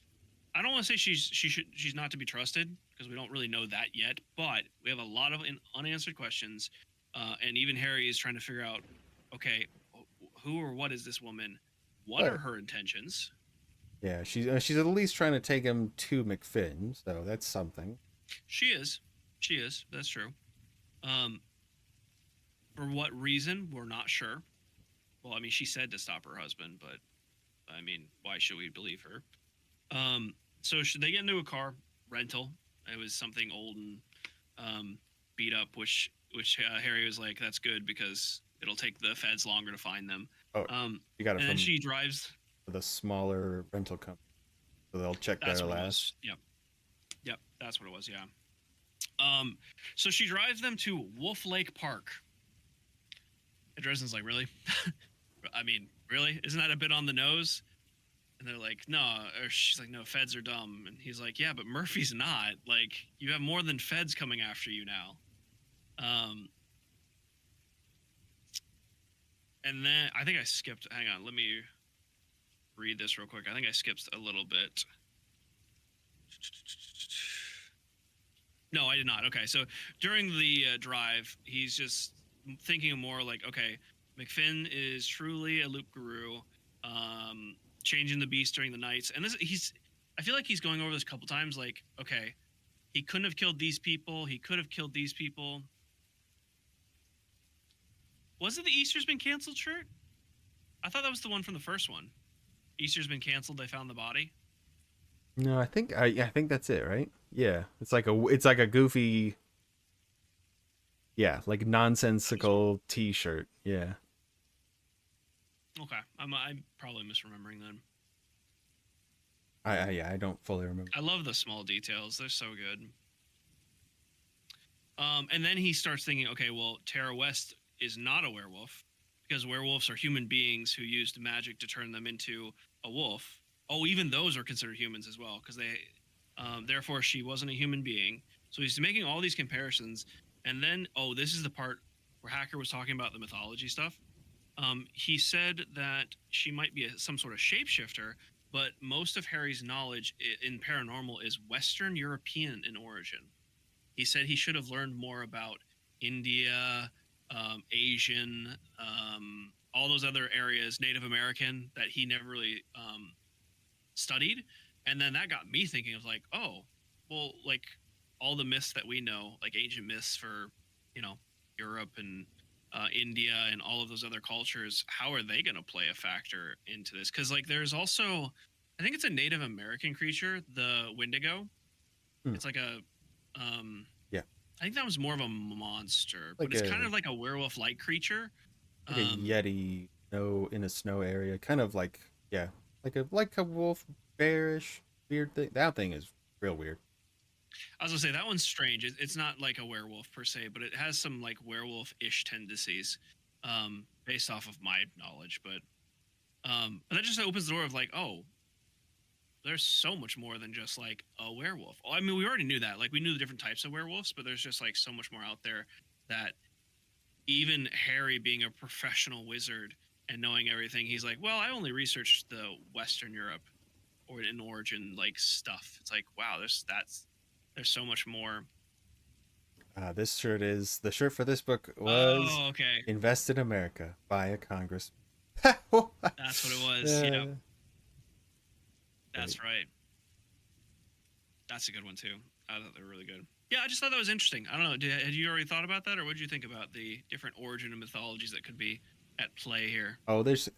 I don't want to say she's not to be trusted because we don't really know that yet. But we have a lot of unanswered questions, and even Harry is trying to figure out, okay, who or what is this woman? What are her intentions? Yeah, she's at least trying to take him to McFinn, so that's something. She is. That's true. For what reason, we're not sure. Well, I mean, she said to stop her husband, but I mean, why should we believe her? So they get into a car rental. It was something old and beat up, which Harry was like, "That's good because it'll take the feds longer to find them." Oh, you got it. And then she drives the smaller rental company, so they'll check that last. Yep, that's what it was. Yeah. So she drives them to Wolf Lake Park. And Dresden's like, really? I mean, really? Isn't that a bit on the nose? And they're like, no. Or she's like, no, feds are dumb. And he's like, yeah, but Murphy's not. Like, you have more than feds coming after you now. And then I think I skipped. Hang on, let me read this real quick. I think I skipped a little bit. No, I did not. Okay, so during the drive, he's just thinking more like, okay, McFinn is truly a loop guru, changing the beast during the nights. And I feel like he's going over this a couple times, like, okay, he couldn't have killed these people. He could have killed these people. Was it the Easter's been canceled shirt? I thought that was the one from the first one. Easter's been canceled. They found the body. No, I think that's it, right? Yeah, it's like a goofy, yeah, like nonsensical T-shirt. Yeah. Okay, I'm probably misremembering then. Yeah, I don't fully remember. I love the small details. They're so good. And then he starts thinking, okay, well, Tara West is not a werewolf because werewolves are human beings who used magic to turn them into a wolf. Oh, even those are considered humans as well because therefore, she wasn't a human being. So he's making all these comparisons, and then, oh, this is the part where Hacker was talking about the mythology stuff. He said that she might be some sort of shapeshifter, but most of Harry's knowledge in paranormal is Western European in origin. He said he should have learned more about India, Asian, all those other areas, Native American, that he never really studied. And then that got me thinking of like, oh, well, like all the myths that we know, like ancient myths for, you know, Europe and India and all of those other cultures, how are they going to play a factor into this? Because like there's also, I think it's a Native American creature, the Wendigo. Hmm. It's like a, Yeah, I think that was more of a monster, like but it's kind of like a werewolf-like creature. a yeti, no, in a snow area, kind of like, yeah, like a wolf bearish weird thing. That thing is real weird. I was gonna say that one's strange. It's not like a werewolf per se, but it has some like werewolf-ish tendencies, based off of my knowledge. But that just opens the door of like, oh, there's so much more than just like a werewolf. I mean, we already knew that. Like, we knew the different types of werewolves, but there's just like so much more out there that even Harry, being a professional wizard and knowing everything, he's like, well, I only researched the Western Europe or in origin like stuff. It's like, wow, there's so much more. This shirt is the shirt for this book was Oh, okay. "Invest in America" by a Congress. That's what it was. Yeah, Great. that's right. That's a good one too. I thought they were really good. Yeah, I just thought that was interesting. I don't know. Had you already thought about that, or what did you think about the different origin and mythologies that could be at play here? Oh, there's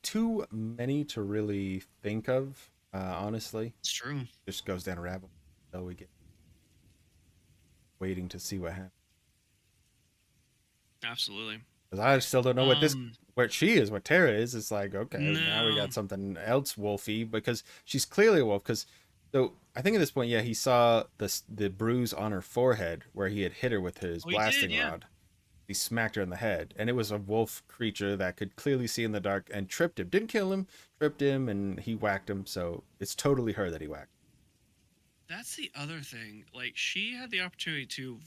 too many to really think of. Honestly, It's true. just goes down a rabbit hole. So we get waiting to see what happens. Absolutely. Because I still don't know Um, what she is, what Tara is. It's like, okay, now we no. got something else wolfy because she's clearly a wolf. Because so I think at this point, yeah, he saw the bruise on her forehead where he had hit her with his Oh, he did. blasting Yeah. rod. He smacked her in the head, and it was a wolf creature that could clearly see in the dark and tripped him. Didn't kill him, tripped him, and he whacked him. So it's totally her that he whacked. That's the other thing. Like, she had the opportunity to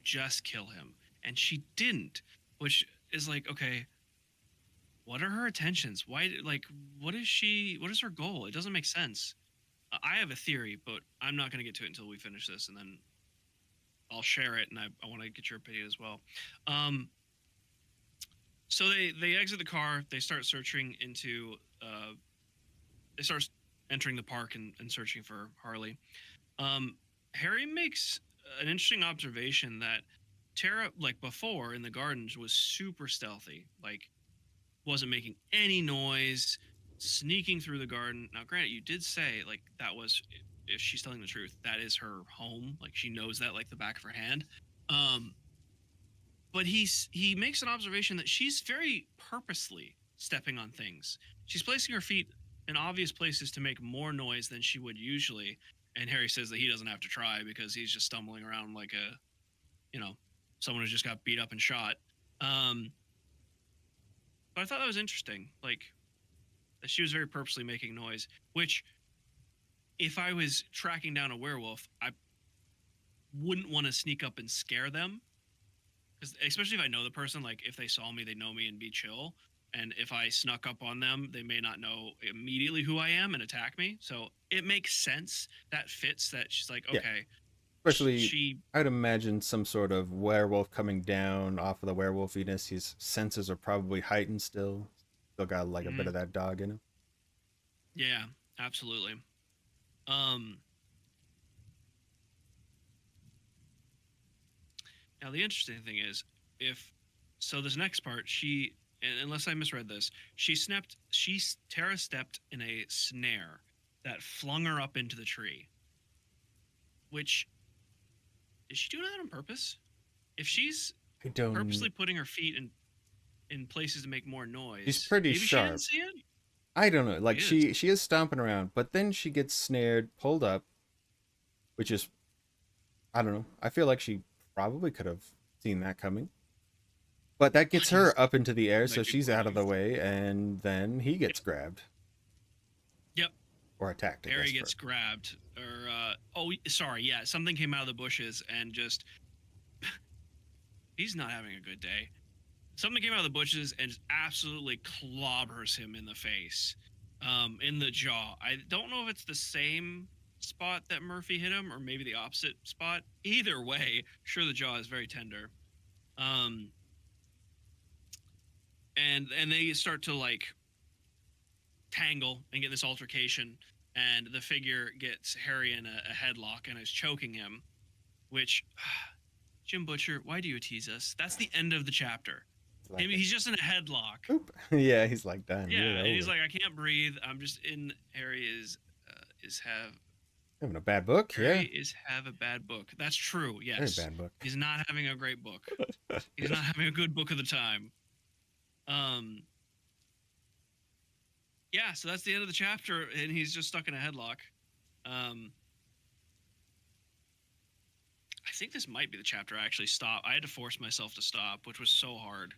just kill him, and she didn't, which is like, okay, what are her intentions? Why, like, what is she, what is her goal? It doesn't make sense. I have a theory, but I'm not going to get to it until we finish this, and then I'll share it, and I want to get your opinion as well. Um, so they exit the car, they start searching into, they start entering the park and searching for Harley. Harry makes an interesting observation that Tara, like before in the gardens, was super stealthy. Like, wasn't making any noise, sneaking through the garden. Now, granted, you did say like that was, if she's telling the truth, that is her home. Like, she knows that like the back of her hand. Um, but he makes an observation that she's very purposely stepping on things. She's placing her feet in obvious places to make more noise than she would usually. And Harry says that he doesn't have to try because he's just stumbling around like a, you know, someone who just got beat up and shot. But I thought that was interesting, like that she was very purposely making noise. Which, if I was tracking down a werewolf, I wouldn't want to sneak up and scare them, because especially if I know the person, like if they saw me, they know me and be chill. And if I snuck up on them, they may not know immediately who I am and attack me. So it makes sense. That fits. That she's like, Yeah. okay, Especially, she. I'd imagine some sort of werewolf coming down off of the werewolfiness. His senses are probably heightened still. Still got like a bit of that dog in him. Yeah, absolutely. Um, Now the interesting thing is, if So this next part, unless I misread this, Tara stepped in a snare that flung her up into the tree. Which, is she doing that on purpose? If she's I don't. purposely putting her feet in places to make more noise, She's pretty maybe sharp. she didn't see it. I don't know. Like she is stomping around, but then she gets snared, pulled up, which is, I don't know. I feel like she probably could have seen that coming. But that gets her up into the air, so she's out of the way, and then he gets grabbed. Yep. Or attacked. Harry gets grabbed. Yeah, something came out of the bushes and just... He's not having a good day. Something came out of the bushes and just absolutely clobbers him in the face, in the jaw. I don't know if it's the same spot that Murphy hit him or maybe the opposite spot. Either way, sure, the jaw is very tender. And they start to like tangle and get this altercation, and the figure gets Harry in a headlock and is choking him, which Jim Butcher, why do you tease us? That's the end of the chapter. Like he's just in a headlock. Oop. Yeah, he's like done. Yeah, and he's like, I can't breathe. I'm just in. Harry is having a bad book. Harry is have a bad book. That's true. Yes, very bad book. He's not having a great book. He's not having a good book of the time. Yeah, so that's the end of the chapter, and he's just stuck in a headlock. I think this might be the chapter I actually stopped. I had to force myself to stop, which was so hard.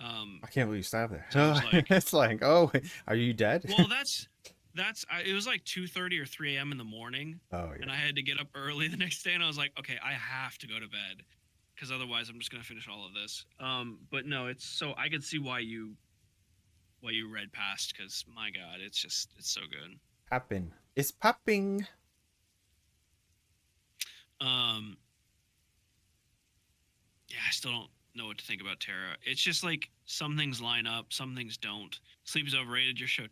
I can't believe you stopped there. So it's like, oh, are you dead? Well, it was like 2:30 or 3 a.m. in the morning. Oh, yeah. And I had to get up early the next day, and I was like, okay, I have to go to bed, because otherwise I'm just gonna finish all of this. But no, it's so I could see why you read past, because my God, it's so good. It's popping. Yeah, I still don't know what to think about Tara. It's just like some things line up, some things don't. Sleep is overrated. Your show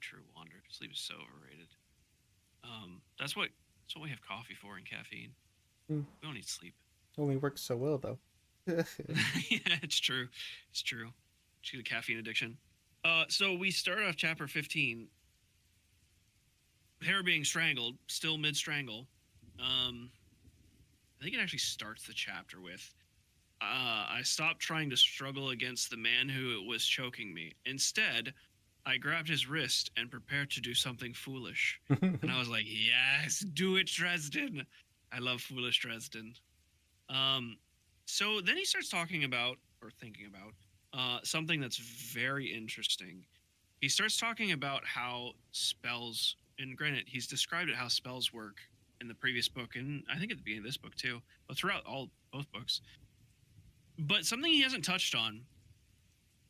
true, Wander. Sleep is so overrated. That's what we have coffee for and caffeine. We don't need sleep. Only works so well though. Yeah, it's true. It's true. She had a caffeine addiction. So we start off chapter 15. Hair being strangled, still mid-strangle. I think it actually starts the chapter with, I stopped trying to struggle against the man who was choking me. Instead, I grabbed his wrist and prepared to do something foolish. And I was like, yes, do it, Dresden. I love foolish Dresden. So then he starts talking about, or thinking about, something that's very interesting. He starts talking about how spells, and granted, he's described it how spells work in the previous book, and I think at the beginning of this book too, but throughout both books. But something he hasn't touched on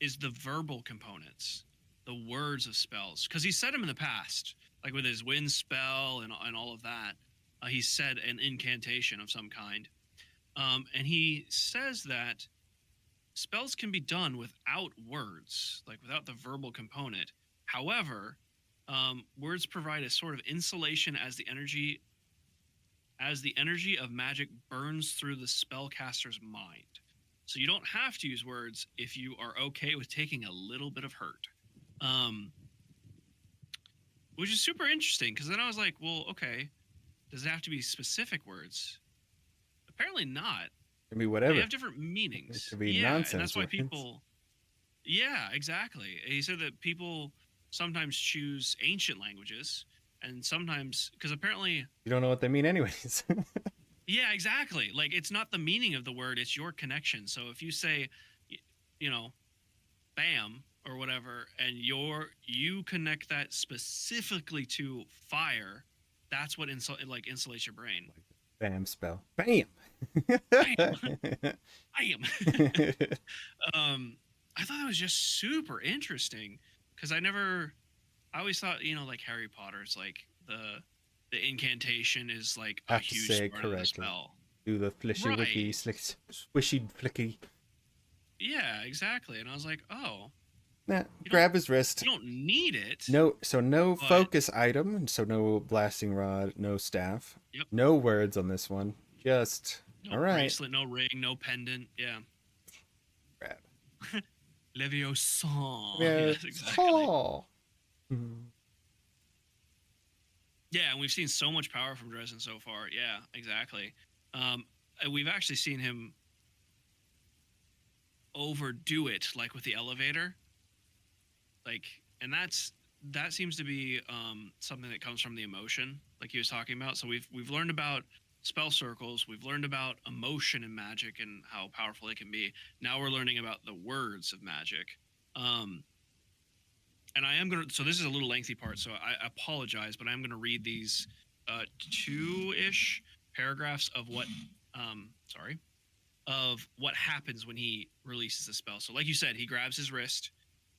is the verbal components, the words of spells, because he said them in the past, like with his wind spell and all of that. He said an incantation of some kind, and he says that spells can be done without words, like without the verbal component. However, words provide a sort of insulation as the energy of magic burns through the spellcaster's mind. So you don't have to use words if you are okay with taking a little bit of hurt. Which is super interesting, because then I was like, well, okay, does it have to be specific words? Apparently not. It can be whatever. They have different meanings. It could be nonsense. And that's why people... Yeah, exactly. He said that people sometimes choose ancient languages, and sometimes... Because apparently... You don't know what they mean anyways. Yeah, exactly. Like, it's not the meaning of the word, it's your connection. So if you say, bam, or whatever, and you connect that specifically to fire, that's what insulates your brain. Bam spell. Bam! Bam! Bam! I thought that was just super interesting, because I always thought, like Harry Potter's like the incantation is like a huge part of the spell. Do the flishy wicky swishy flicky. Yeah, exactly. And I was like, oh. Nah, grab his wrist. You don't need it. No focus item, so no blasting rod, no staff. Yep. No words on this one. Just no all right. bracelet, no ring, no pendant. Yeah. Rad. Leviosa. Yeah. Yes, exactly. Mhm. Yeah, and we've seen so much power from Dresden so far. Yeah, exactly. And we've actually seen him overdo it, like with the elevator. Like, and that seems to be something that comes from the emotion, like he was talking about. So we've learned about spell circles, we've learned about emotion and magic and how powerful it can be. Now we're learning about the words of magic. Um, and I am gonna. So this is a little lengthy part, so I apologize, but I'm gonna read these two-ish paragraphs of what. Sorry, of what happens when he releases the spell. So, like you said, he grabs his wrist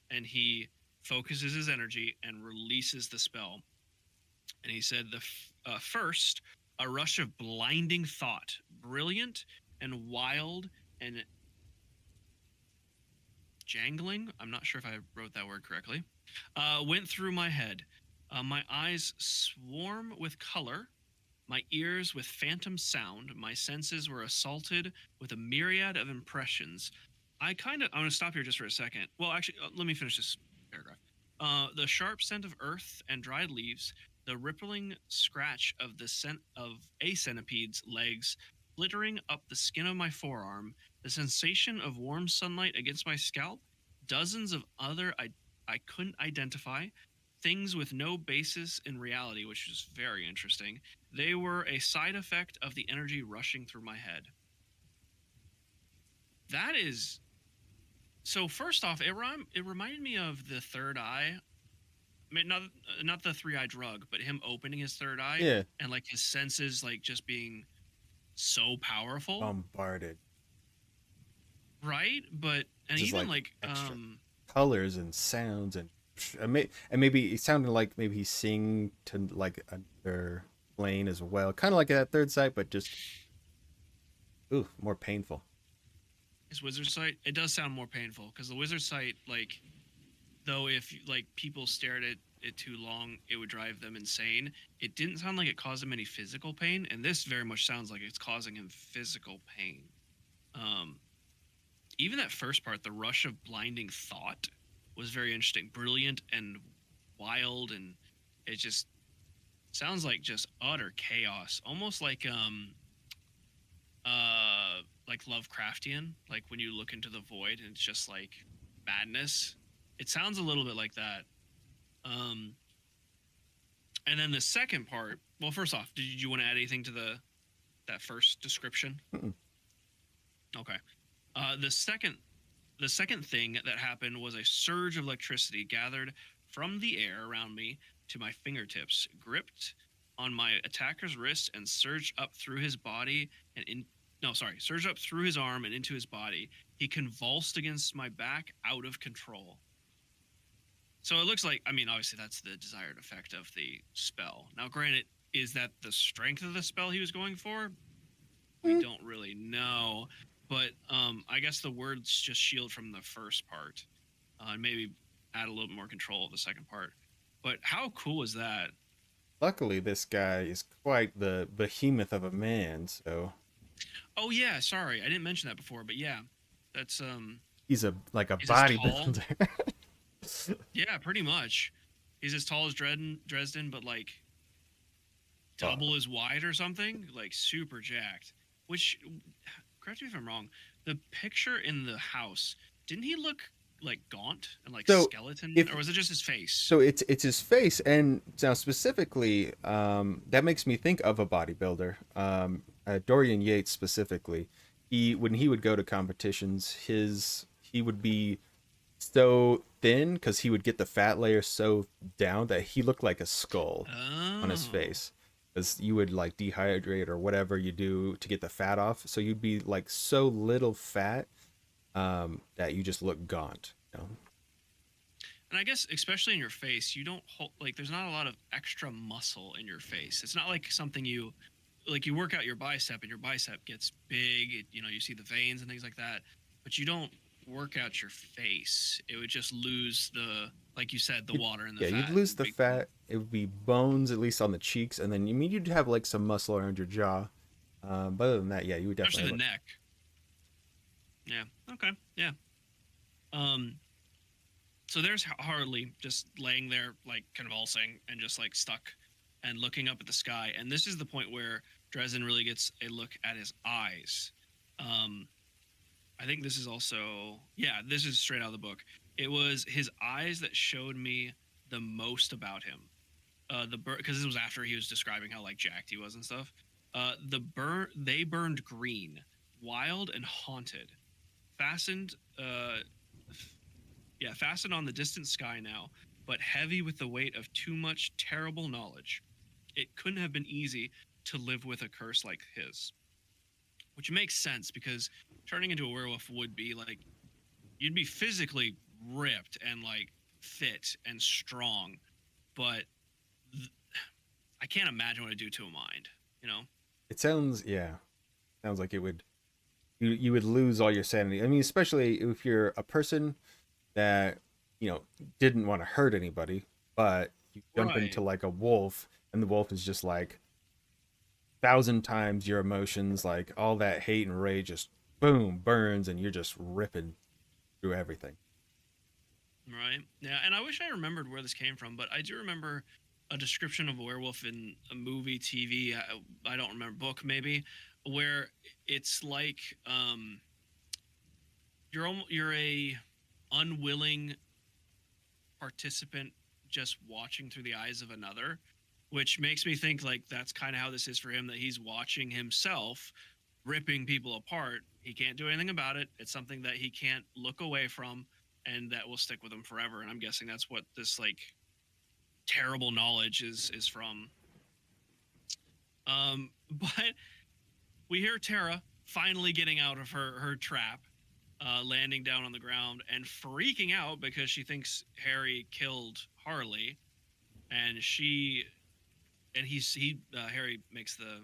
and he focuses his energy and releases the spell. And he said, first, a rush of blinding thought, brilliant and wild and jangling. I'm not sure if I wrote that word correctly. Went through my head. My eyes swarm with color, my ears with phantom sound, my senses were assaulted with a myriad of impressions. I'm going to stop here just for a second. Well, actually, let me finish this paragraph. The sharp scent of earth and dried leaves, the rippling scratch of the scent of a centipede's legs glittering up the skin of my forearm, the sensation of warm sunlight against my scalp, dozens of other I couldn't identify, things with no basis in reality, which is very interesting. They were a side effect of the energy rushing through my head. That is so. First off, it reminded me of the third eye. I mean, not the three eye drug, but him opening his third eye Yeah. and like his senses like just being so powerful, Bombarded. right? But and Just even like like extra colors and sounds and maybe it sounded like maybe he's seeing to like another plane as well, kind of like that third sight, but just more painful. his wizard sight, it does sound more painful because the wizard sight, like, though if like people stared at it too long, it would drive them insane. It didn't sound like it caused him any physical pain, and this very much sounds like it's causing him physical pain. Um, Even that first part, the rush of blinding thought, was very interesting, brilliant and wild, and it just sounds like just utter chaos, almost like Lovecraftian, like when you look into the void and it's just like madness. It sounds a little bit like that. Um, and then the second part. Well, first off, did you want to add anything to that first description? Mm-mm. Okay. The second thing that happened was a surge of electricity gathered from the air around me to my fingertips, gripped on my attacker's wrist, and surged up through his body and in. No, sorry, surged up through his arm and into his body. He convulsed against my back, out of control. So it looks like, I mean, obviously that's the desired effect of the spell. Now, granted, is that the strength of the spell he was going for? We don't really know. But I guess the words just shield from the first part and maybe add a little more control of the second part. But how cool is that? Luckily, this guy is quite the behemoth of a man, so Oh yeah, sorry, I didn't mention that before, but yeah, that's he's a he's as tall. bodybuilder. Yeah, pretty much. He's as tall as Dresden, but like double as wide or something. Like super jacked. Which, correct me if I'm wrong. The picture in the house, didn't he look like gaunt and like So skeleton, if or was it just his face? so, it's his face, and now specifically, that makes me think of a bodybuilder. Dorian Yates specifically. When he would go to competitions, he would be so thin because he would get the fat layer so down that he looked like a skull on his Oh, face. Because you would like dehydrate or whatever you do to get the fat off, so you'd be like so little fat that you just look gaunt. You know? and I guess especially in your face, you don't hold like there's not a lot of extra muscle in your face. It's not like something you like you work out your bicep and your bicep gets big. You know, you see the veins and things like that, but you don't work out your face. It would just lose the, like you said, the You'd, water and the yeah, you'd fat. lose the fat. It would be bones, at least on the cheeks, and then you'd have like some muscle around your jaw. But other than that, yeah, you would Especially definitely the look. neck. Yeah. Okay. Yeah. Um, so there's Harley just laying there, like convulsing and just like stuck and looking up at the sky. And this is the point where Dresden really gets a look at his eyes. Um, I think this is also, yeah, this is straight out of the book. It was his eyes that showed me the most about him. Because this was after he was describing how like jacked he was and stuff. They burned green, wild and haunted, fastened. Fastened on the distant sky now, but heavy with the weight of too much terrible knowledge. It couldn't have been easy to live with a curse like his, which makes sense because turning into a werewolf would be like you'd be physically ripped and like fit and strong, but th- I can't imagine what it'd do to a mind, you know? It sounds, yeah, sounds like it would. You would lose all your sanity. I mean, especially if you're a person that didn't want to hurt anybody, but you jump into Right. like a wolf, and the wolf is just like thousand times your emotions, like all that hate and rage, just boom burns, and you're just ripping through everything. Right. Yeah, and I wish I remembered where this came from, but I do remember a description of a werewolf in a movie, TV. I don't remember, book maybe, where it's like you're a unwilling participant just watching through the eyes of another, which makes me think like that's kind of how this is for him, that he's watching himself ripping people apart. He can't do anything about it. It's something that he can't look away from and that will stick with him forever. And I'm guessing that's what this like terrible knowledge is from. But we hear Tara finally getting out of her trap, landing down on the ground and freaking out because she thinks Harry killed Harley, and Harry makes the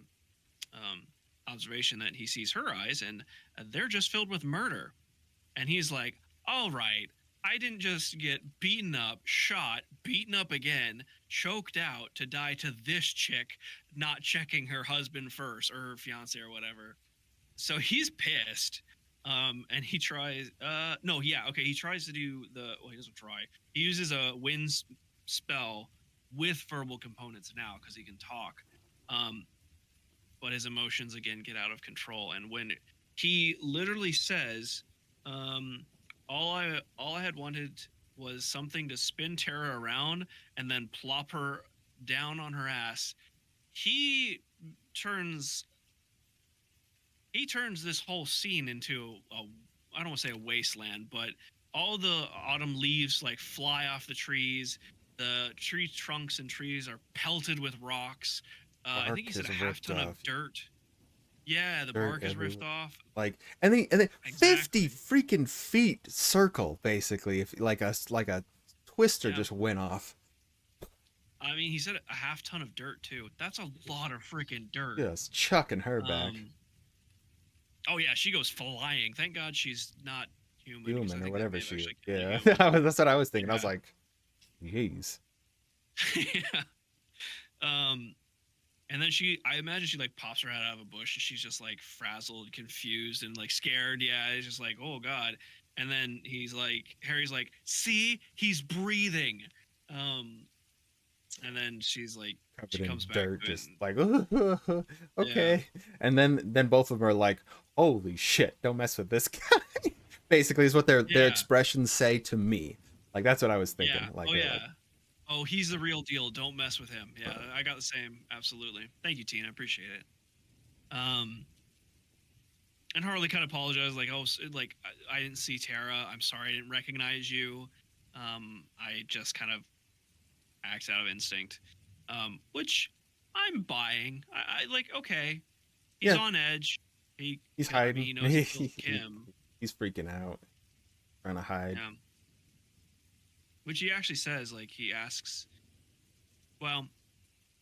observation that he sees her eyes and they're just filled with murder, and he's like, "All right, I didn't just get beaten up, shot, beaten up again, choked out to die to this chick not checking her husband first or her fiance or whatever." So he's pissed. And he tries no, yeah, okay, he tries to do he doesn't try. He uses a wind spell with verbal components now because he can talk. Um, but his emotions again get out of control, and when he literally says, um, all I had wanted was something to spin Tara around and then plop her down on her ass. He turns he turns this whole scene into a, I don't want to say a wasteland, but all the autumn leaves like fly off the trees. The tree trunks and trees are pelted with rocks. I think he Bark said is a half ripped ton of off, dirt. Yeah, the dirt bark is ripped everywhere. off. Like, and then 50 Exactly. freaking feet circle, basically, if like a twister Yeah. just went off. I mean, he said a half ton of dirt too. That's a lot of freaking dirt. Just chucking her back. Um. Oh yeah, she goes flying. Thank God she's not human because I Human or think that may whatever have she is. actually killed a Yeah. human. That's what I was thinking. I was Yeah. like, jeez. Yeah. Um. And then I imagine she like pops her head out of a bush and she's just like frazzled, confused, and like scared. Yeah, it's just like, oh God. And then Harry's like, see, he's breathing. Um, and then she Covered in comes back dirt, to it. just And, like, yeah, okay. And then both of them are like, holy shit, don't mess with this guy. Basically, is what their yeah, expressions say to me. Like, that's what I was yeah. thinking. Like Oh they're like, yeah. Oh, he's the real deal. Don't mess with him. Yeah, I got the same. Absolutely. Thank you, Tina. I appreciate it. Um, and Harley kind of apologized, like, oh, like I didn't see Tara. I'm sorry, I didn't recognize you. I just kind of acts out of instinct, which I'm buying. I like, okay, he's yeah, on edge. he's I mean, hiding. he knows he killed Kim. He's freaking out, trying to hide. Yeah, which he actually says, like, he asks, well,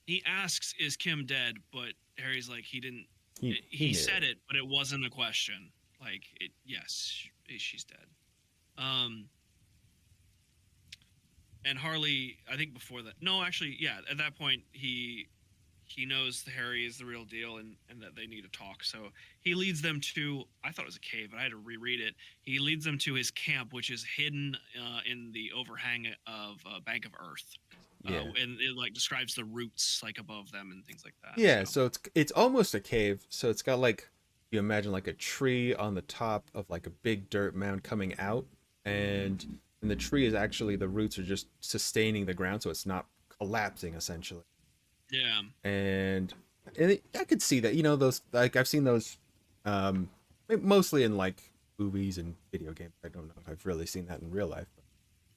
he asks, "Is Kim dead?" But Harry's like, he didn't. He He knew. said it, but it wasn't a question. Like, yes, she's dead. Um, and Harley, I think before that, no, actually, yeah, at that point, he he knows Harry is the real deal and that they need to talk. So he leads them to, I thought it was a cave, but I had to reread it. He leads them to his camp, which is hidden in the overhang of Bank of Earth. Yeah. And it like describes the roots like above them and things like that. Yeah, So so it's almost a cave. So it's got like, you imagine like a tree on the top of like a big dirt mound coming out, and the tree is actually, the roots are just sustaining the ground, so it's not collapsing essentially. yeah, And I could see that, those, like I've seen those, um, mostly in like movies and video games. I don't know if I've really seen that in real life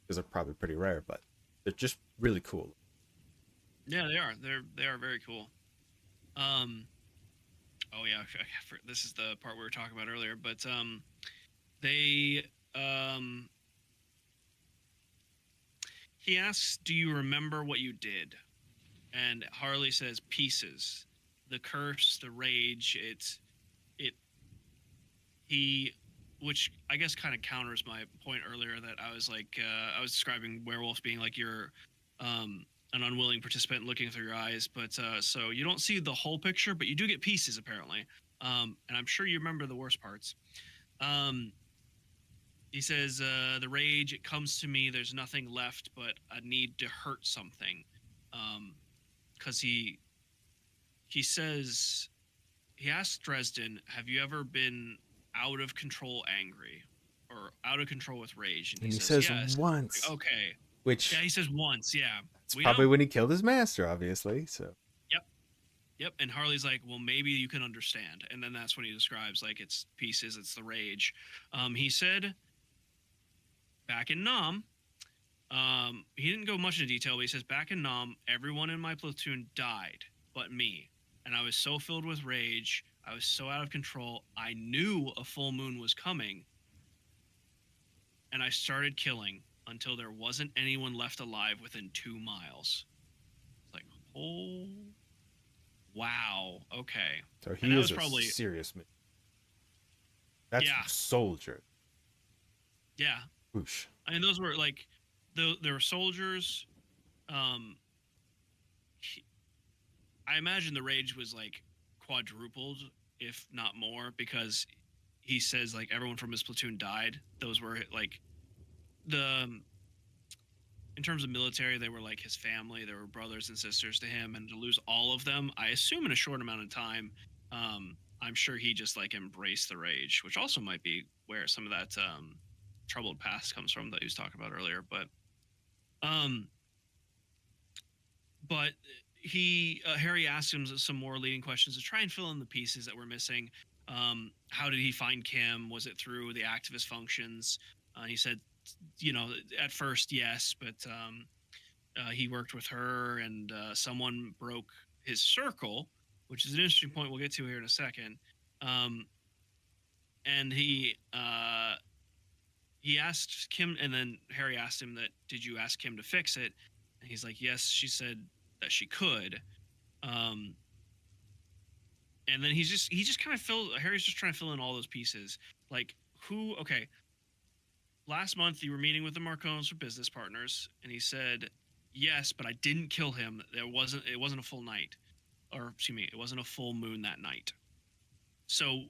because they're probably pretty rare, but they're just really cool. yeah, they are. They are very cool. Um, oh yeah, this is the part we were talking about earlier, but they um he asks, "Do you remember what you did?" And Harley says, "Pieces, the curse, the rage. It he." Which I guess kind of counters my point earlier that I was like, I was describing werewolf being like you're an unwilling participant looking through your eyes. But so you don't see the whole picture, but you do get pieces apparently. And I'm sure you remember the worst parts. Um, he says, "The rage, it comes to me. There's nothing left but a need to hurt something." Because he says, he asks Dresden, "Have you ever been out of control angry or out of control with rage?" And he And he says, says "Yes." once, Okay. Yeah, which he says once. Yeah, it's we probably know. when he killed his master, obviously. So Yep. Yep. And Harley's like, "Well, maybe you can understand." And then that's when he describes like it's pieces, it's the rage. He said back in Nam, he didn't go much into detail, but he says back in Nam, everyone in my platoon died but me. And I was so filled with rage. I was so out of control. I knew a full moon was coming. And I started killing until there wasn't anyone left alive within 2 miles. It's like, oh, wow. Okay. so And he that is was a probably, serious man. That's yeah. a soldier. Yeah. Whoosh. I mean, those were like, there were soldiers. Um, he, I imagine the rage was like quadrupled, if not more, because he says like everyone from his platoon died. Those were like the in terms of military, they were like his family. They were brothers and sisters to him, and to lose all of them, I assume in a short amount of time, I'm sure he just like embraced the rage, which also might be where some of that troubled past comes from that he was talking about earlier. Um, but he Harry asked him some more leading questions to try and fill in the pieces that were missing. How did he find Kim? Was it through the activist functions? He said, at first yes, but he worked with her, and someone broke his circle, which is an interesting point we'll get to here in a second. Um, and he asked Kim, and then Harry asked him that, "Did you ask Kim to fix it?" And he's like, "Yes, she said that she could." Um, and then he just kind of Harry's just trying to fill in all those pieces, like who. Okay, last month you were meeting with the Marcones for business partners, and he said, "Yes, but I didn't kill him. It wasn't a full night, or excuse me, it wasn't a full moon that night." So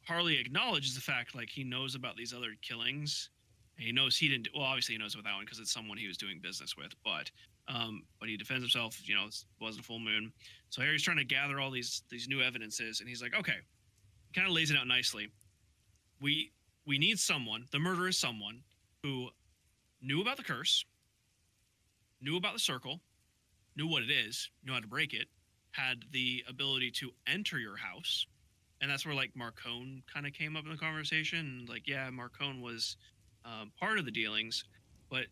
Harley acknowledges the fact like he knows about these other killings, and he knows he didn't. Well, obviously he knows about that one because it's someone he was doing business with, but he defends himself. It wasn't a full moon. So Harry's trying to gather all these new evidences, and he's like, okay, he kind of lays it out nicely. We need someone. The murderer is someone who knew about the curse, knew about the circle, knew what it is, knew how to break it, had the ability to enter your house. And that's where like Marcone kind of came up in the conversation. Like, yeah, Marcone was part of the dealings, but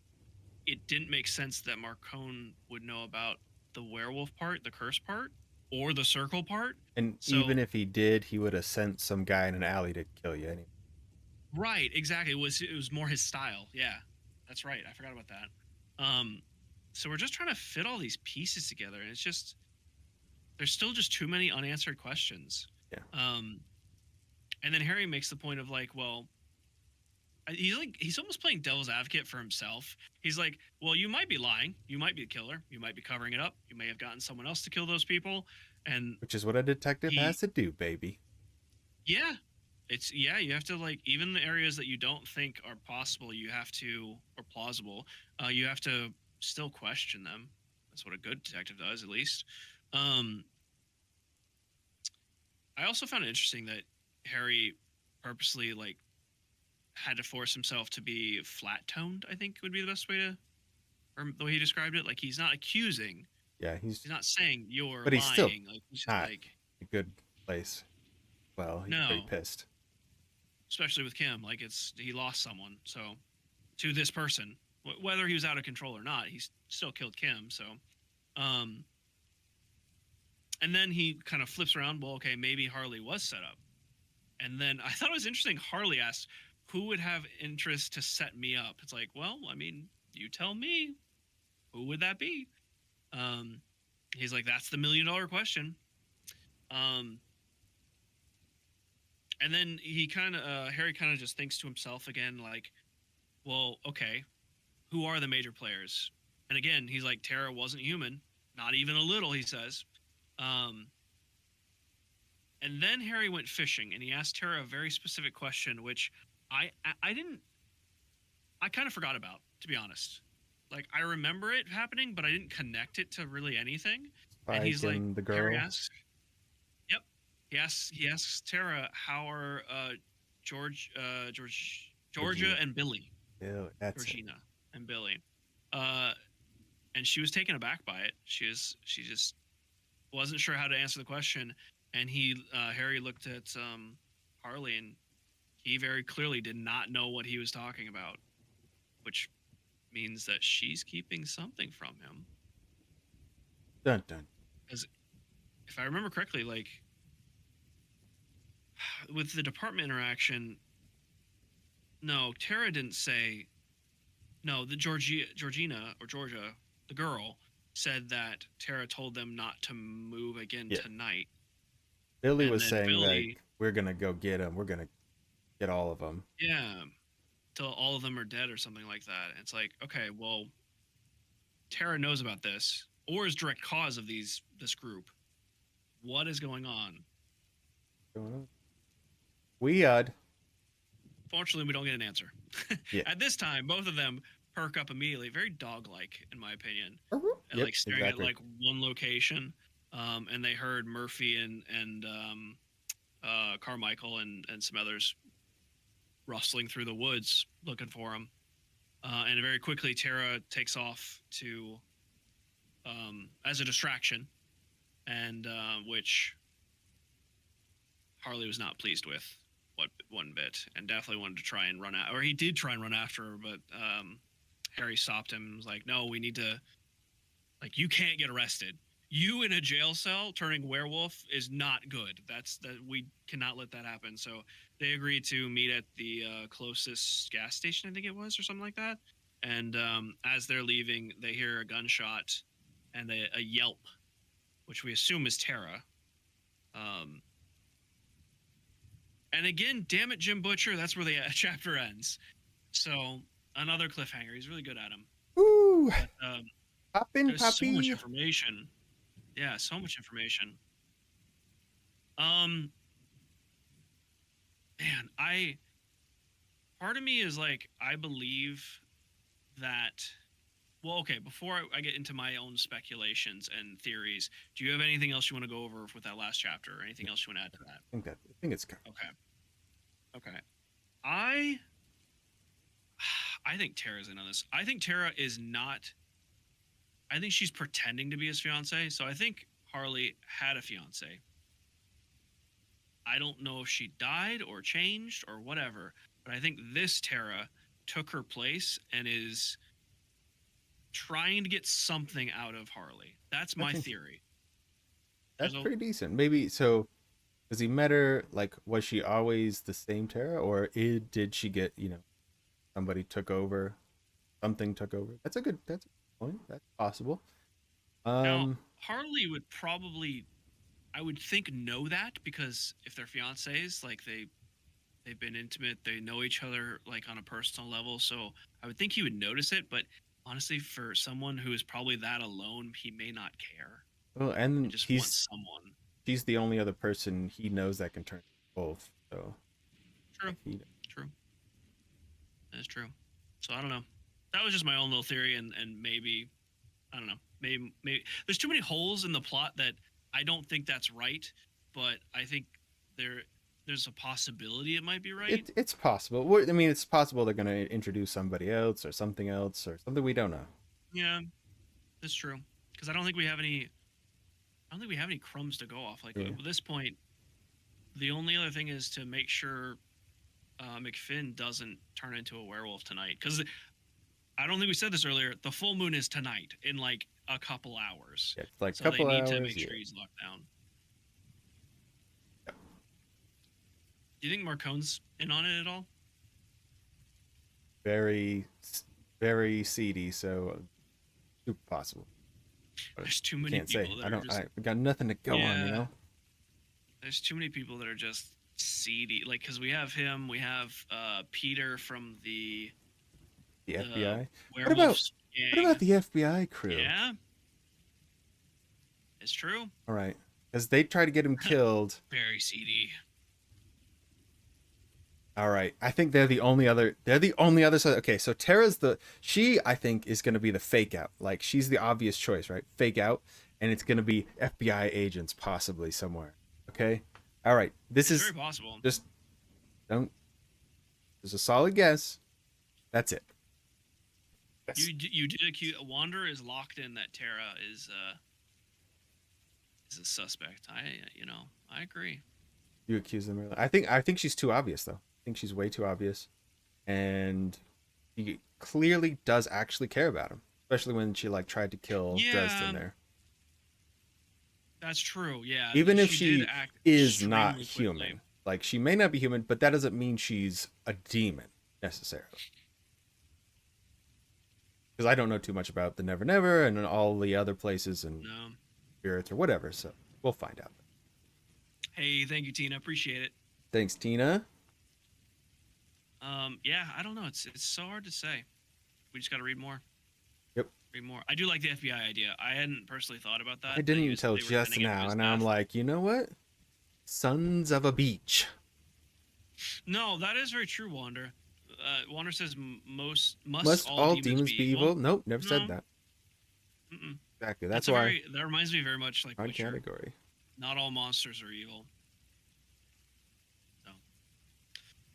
it didn't make sense that Marcone would know about the werewolf part, the curse part, or the circle part. And So, even if he did, he would have sent some guy in an alley to kill you anyway. right, exactly. It was more his style. Yeah, that's right. I forgot about that. So we're just trying to fit all these pieces together, and it's just there's still just too many unanswered questions. Yeah. And then Harry makes the point of like, well, he's almost playing devil's advocate for himself. He's like, well, you might be lying, you might be the killer, you might be covering it up, you may have gotten someone else to kill those people, and Which is what a detective he, has to do, baby. yeah, you have to, like, even the areas that you don't think are possible, you have to, or plausible, you have to still question them. That's what a good detective does, at least. Um, I also found it interesting that Harry purposely, like, had to force himself to be flat toned. I think would be the best way to, or the way he described it. Like, he's not accusing, Yeah, he's not saying you're but he's still lying. Like, he's just not like, a good place. Well, he's pretty no, pissed. especially with Kim. Like, he lost someone, so to this person, whether he was out of control or not, he still killed Kim. So, um, and then he kind of flips around. Well, okay, maybe Harley was set up. And then I thought it was interesting. Harley asked, "Who would have interest to set me up?" It's like, well, I mean, you tell me. Who would that be? Um, he's like, "That's the $1,000,000 question." Um, and then Harry kind of just thinks to himself again, like, well, okay, who are the major players? And again, he's like, Tara wasn't human, not even a little, he says. Um, and then Harry went fishing, and he asked Tara a very specific question, which I didn't, I kind of forgot about, to be honest. Like, I remember it happening, but I didn't connect it to really anything. And Spike he's like, and the Harry girl. asks, yep, he asks Tara, how are Georgia Regina. and Billy, Yeah, that's it. Georgina and Billy, uh, and she was taken aback by it. She just wasn't sure how to answer the question, and Harry looked at Harley, and he very clearly did not know what he was talking about, which means that she's keeping something from him. Dun dun. Because if I remember correctly, like, with the department interaction, no, Tara didn't say. No, the Georgina or Georgia, the girl, said that Tara told them not to move again Yeah. tonight. Billy And was then saying Billy, like, we're gonna go get him. We're gonna get all of them. yeah, till all of them are dead or something like that. It's like, okay, well, Tara knows about this, or is direct cause of this group. What is going on? Weird. Fortunately, we don't get an answer. Yeah. At this time, both of them perk up immediately, very dog-like, in my opinion, and Yep, like staring exactly. at like one location. And they heard Murphy and Carmichael and some others rustling through the woods looking for him. And very quickly, Tara takes off to as a distraction, and which Harley was not pleased with one bit, and definitely wanted to try and run out, or he did try and run after her, but Harry stopped him and was like, "No, we need to. Like, you can't get arrested. You in a jail cell turning werewolf is not good. We cannot let that happen." So they agreed to meet at the closest gas station, I think it was, or something like that. And as they're leaving, they hear a gunshot and a yelp, which we assume is Tara. And again, damn it, Jim Butcher, that's where the chapter ends. So another cliffhanger. He's really good at them. Woo! But, Poppin' there's so much puppy. information. Yeah, so much information. Man, part of me is like, I believe that. Well, okay, before I get into my own speculations and theories, do you have anything else you want to go over with that last chapter, or anything else you want to add to that? I think it's good. Okay. I think Tara's in on this. I think Tara is not. I think she's pretending to be his fiance. So I think Harley had a fiance. I don't know if she died or changed or whatever, but I think this Tara took her place and is trying to get something out of Harley. That's my theory. That's pretty decent. Maybe so. Has he met her? Like, was she always the same Tara, or did she get somebody took over, something took over? That's a good point. That's possible. Now, Harley would probably, I would think, know that, because if they're fiancés, like, they They've been intimate. They know each other like on a personal level. So I would think he would notice it. But honestly, for someone who is probably that alone, he may not care Well, and and just want someone. she's the only other person he knows that can turn both. So True. like he, True. That's true. So I don't know. That was just my own little theory, and maybe I don't know. Maybe there's too many holes in the plot that I don't think that's right, but I think there there's a possibility it might be right. it's possible. I mean, it's possible they're going to introduce somebody else or something we don't know. Yeah, that's true. Because I don't think we have any. I don't think we have any crumbs to go off. Like Yeah. at this point, the only other thing is to make sure McFinn doesn't turn into a werewolf tonight. Because I don't think we said this earlier. The full moon is tonight in like a couple hours. Yeah, it's like a So they couple need hours. to make Yeah. sure he's locked down. Do you think Marcone's in on it at all? Very, very seedy. So super possible. But There's too many can't say. people that I are don't. just. I got nothing to go on. You Yeah. know. There's too many people that are just seedy. Like, because we have him, we have Peter from The the FBI. werewolves What about the FBI crew? Yeah, it's true. All right, because they try to get him killed. Very seedy. All right, I think they're the only other. They're the only other side. Okay, so Tara's she. I think is going to be the fake out. Like she's the obvious choice, right? Fake out, and it's going to be FBI agents possibly somewhere. Okay. All right. This It's is very possible. just don't. There's a solid guess. That's it. You did accuse Wander is locked in that Tara is a suspect. I agree. You accuse them earlier. I think she's too obvious though. I think she's way too obvious, and he clearly does actually care about him, especially when she like tried to kill Dresden there. That's true. Yeah. Even if did she act is not extremely human, quickly. like she may not be human, but that doesn't mean she's a demon necessarily. Because I don't know too much about the Never Never and all the other places and No. spirits or whatever, so we'll find out. Hey, thank you, Tina. Appreciate it. Thanks, Tina. Yeah, I don't know. It's so hard to say. We just got to read more. Yep. Read more. I do like the FBI idea. I hadn't personally thought about that. I didn't They until they were just sending him to now, his and I'm death. like, you know what? Sons of a beach. No, that is very true, Wander. Wander says must Must all demons be evil? evil? Nope, never No. said that. Mm-mm. Exactly. That's a why that reminds me very much like odd Witcher. category. Not all monsters are evil. So,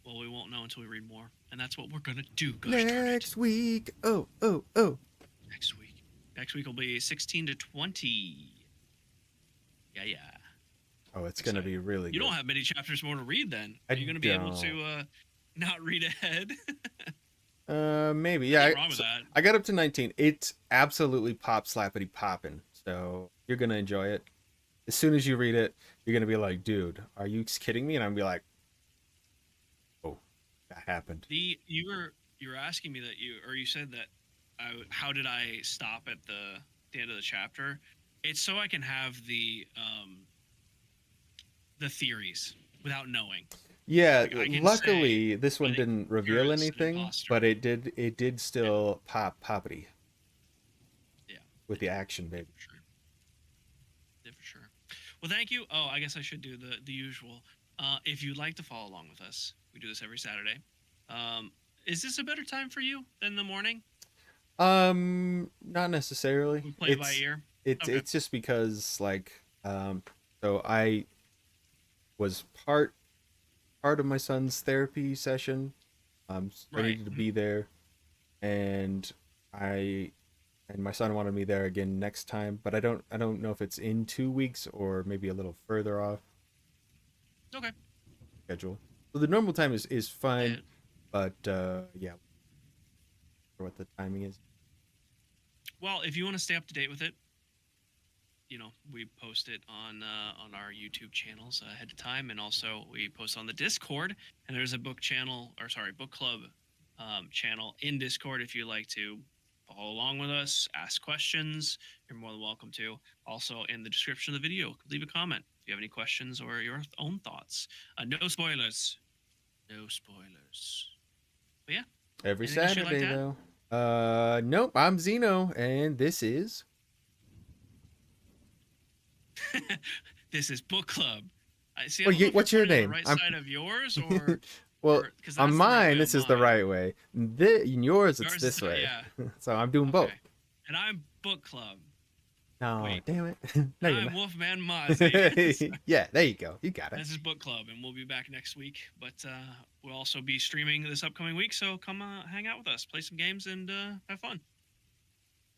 well, we won't know until we read more, and that's what we're gonna do. Gosh darn it. Next week. Oh. Next week. Next week will be 16 to 20. Yeah. Oh, it's gonna be really You good. don't have many chapters more to read then. I Are you going to be able don't. to not read ahead? Maybe. Yeah. Nothing wrong with that. I got up to 19. It's absolutely pop slappity popping. So you're gonna enjoy it. As soon as you read it, you're gonna be like, dude, are you kidding me? And I'm gonna be like, oh, that happened. You were asking me that you said that how did I stop at the end of the chapter? It's so I can have the theories without knowing. Yeah, Like, I can luckily this one I think didn't reveal Garrett's an anything, imposter. but it did still poppity. Yeah. With the action, baby. For sure. Yeah, for sure. Well, thank you. Oh, I guess I should do the usual. If you'd like to follow along with us, we do this every Saturday. Is this a better time for you than the morning? Not necessarily. We play by ear. It's Okay. it's just because so I was part of my son's therapy session. I Right. needed to be there, and my son wanted me there again next time, but I don't know if it's in 2 weeks or maybe a little further off Okay. schedule. So the normal time is fine, Yeah. but yeah, for what the timing is. Well, if you want to stay up to date with it, we post it on our YouTube channels ahead of time, and also we post on the Discord. And there's a book club channel in Discord. If you like to follow along with us, ask questions, you're more than welcome to. Also, in the description of the video, leave a comment if you have any questions or your own thoughts. No spoilers. No spoilers. But yeah. Every Anything else you'd like Saturday, to add? though. Nope, I'm Xeno, and this is... This is book club. I see. I Well, don't know if what's you're your pointing on name? the right side of yours or Well, because on that's the right mine, way this on is the mine. right way. In yours, it's Yours this is way. yeah. So I'm doing both. Okay. And I'm book club. No, Wait. damn it. No, you're I'm not. Wolfman Mozzie. Yeah, there you go. You got it. This is book club, and we'll be back next week. But we'll also be streaming this upcoming week, so come hang out with us, play some games, and have fun.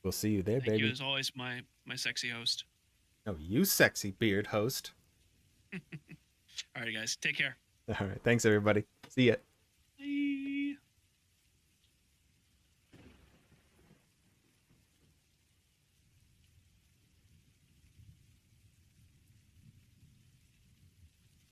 We'll see you there, Thank baby. you as always, my sexy host. No, you sexy beard host. All right, guys, take care. All right. Thanks, everybody. See ya. Bye.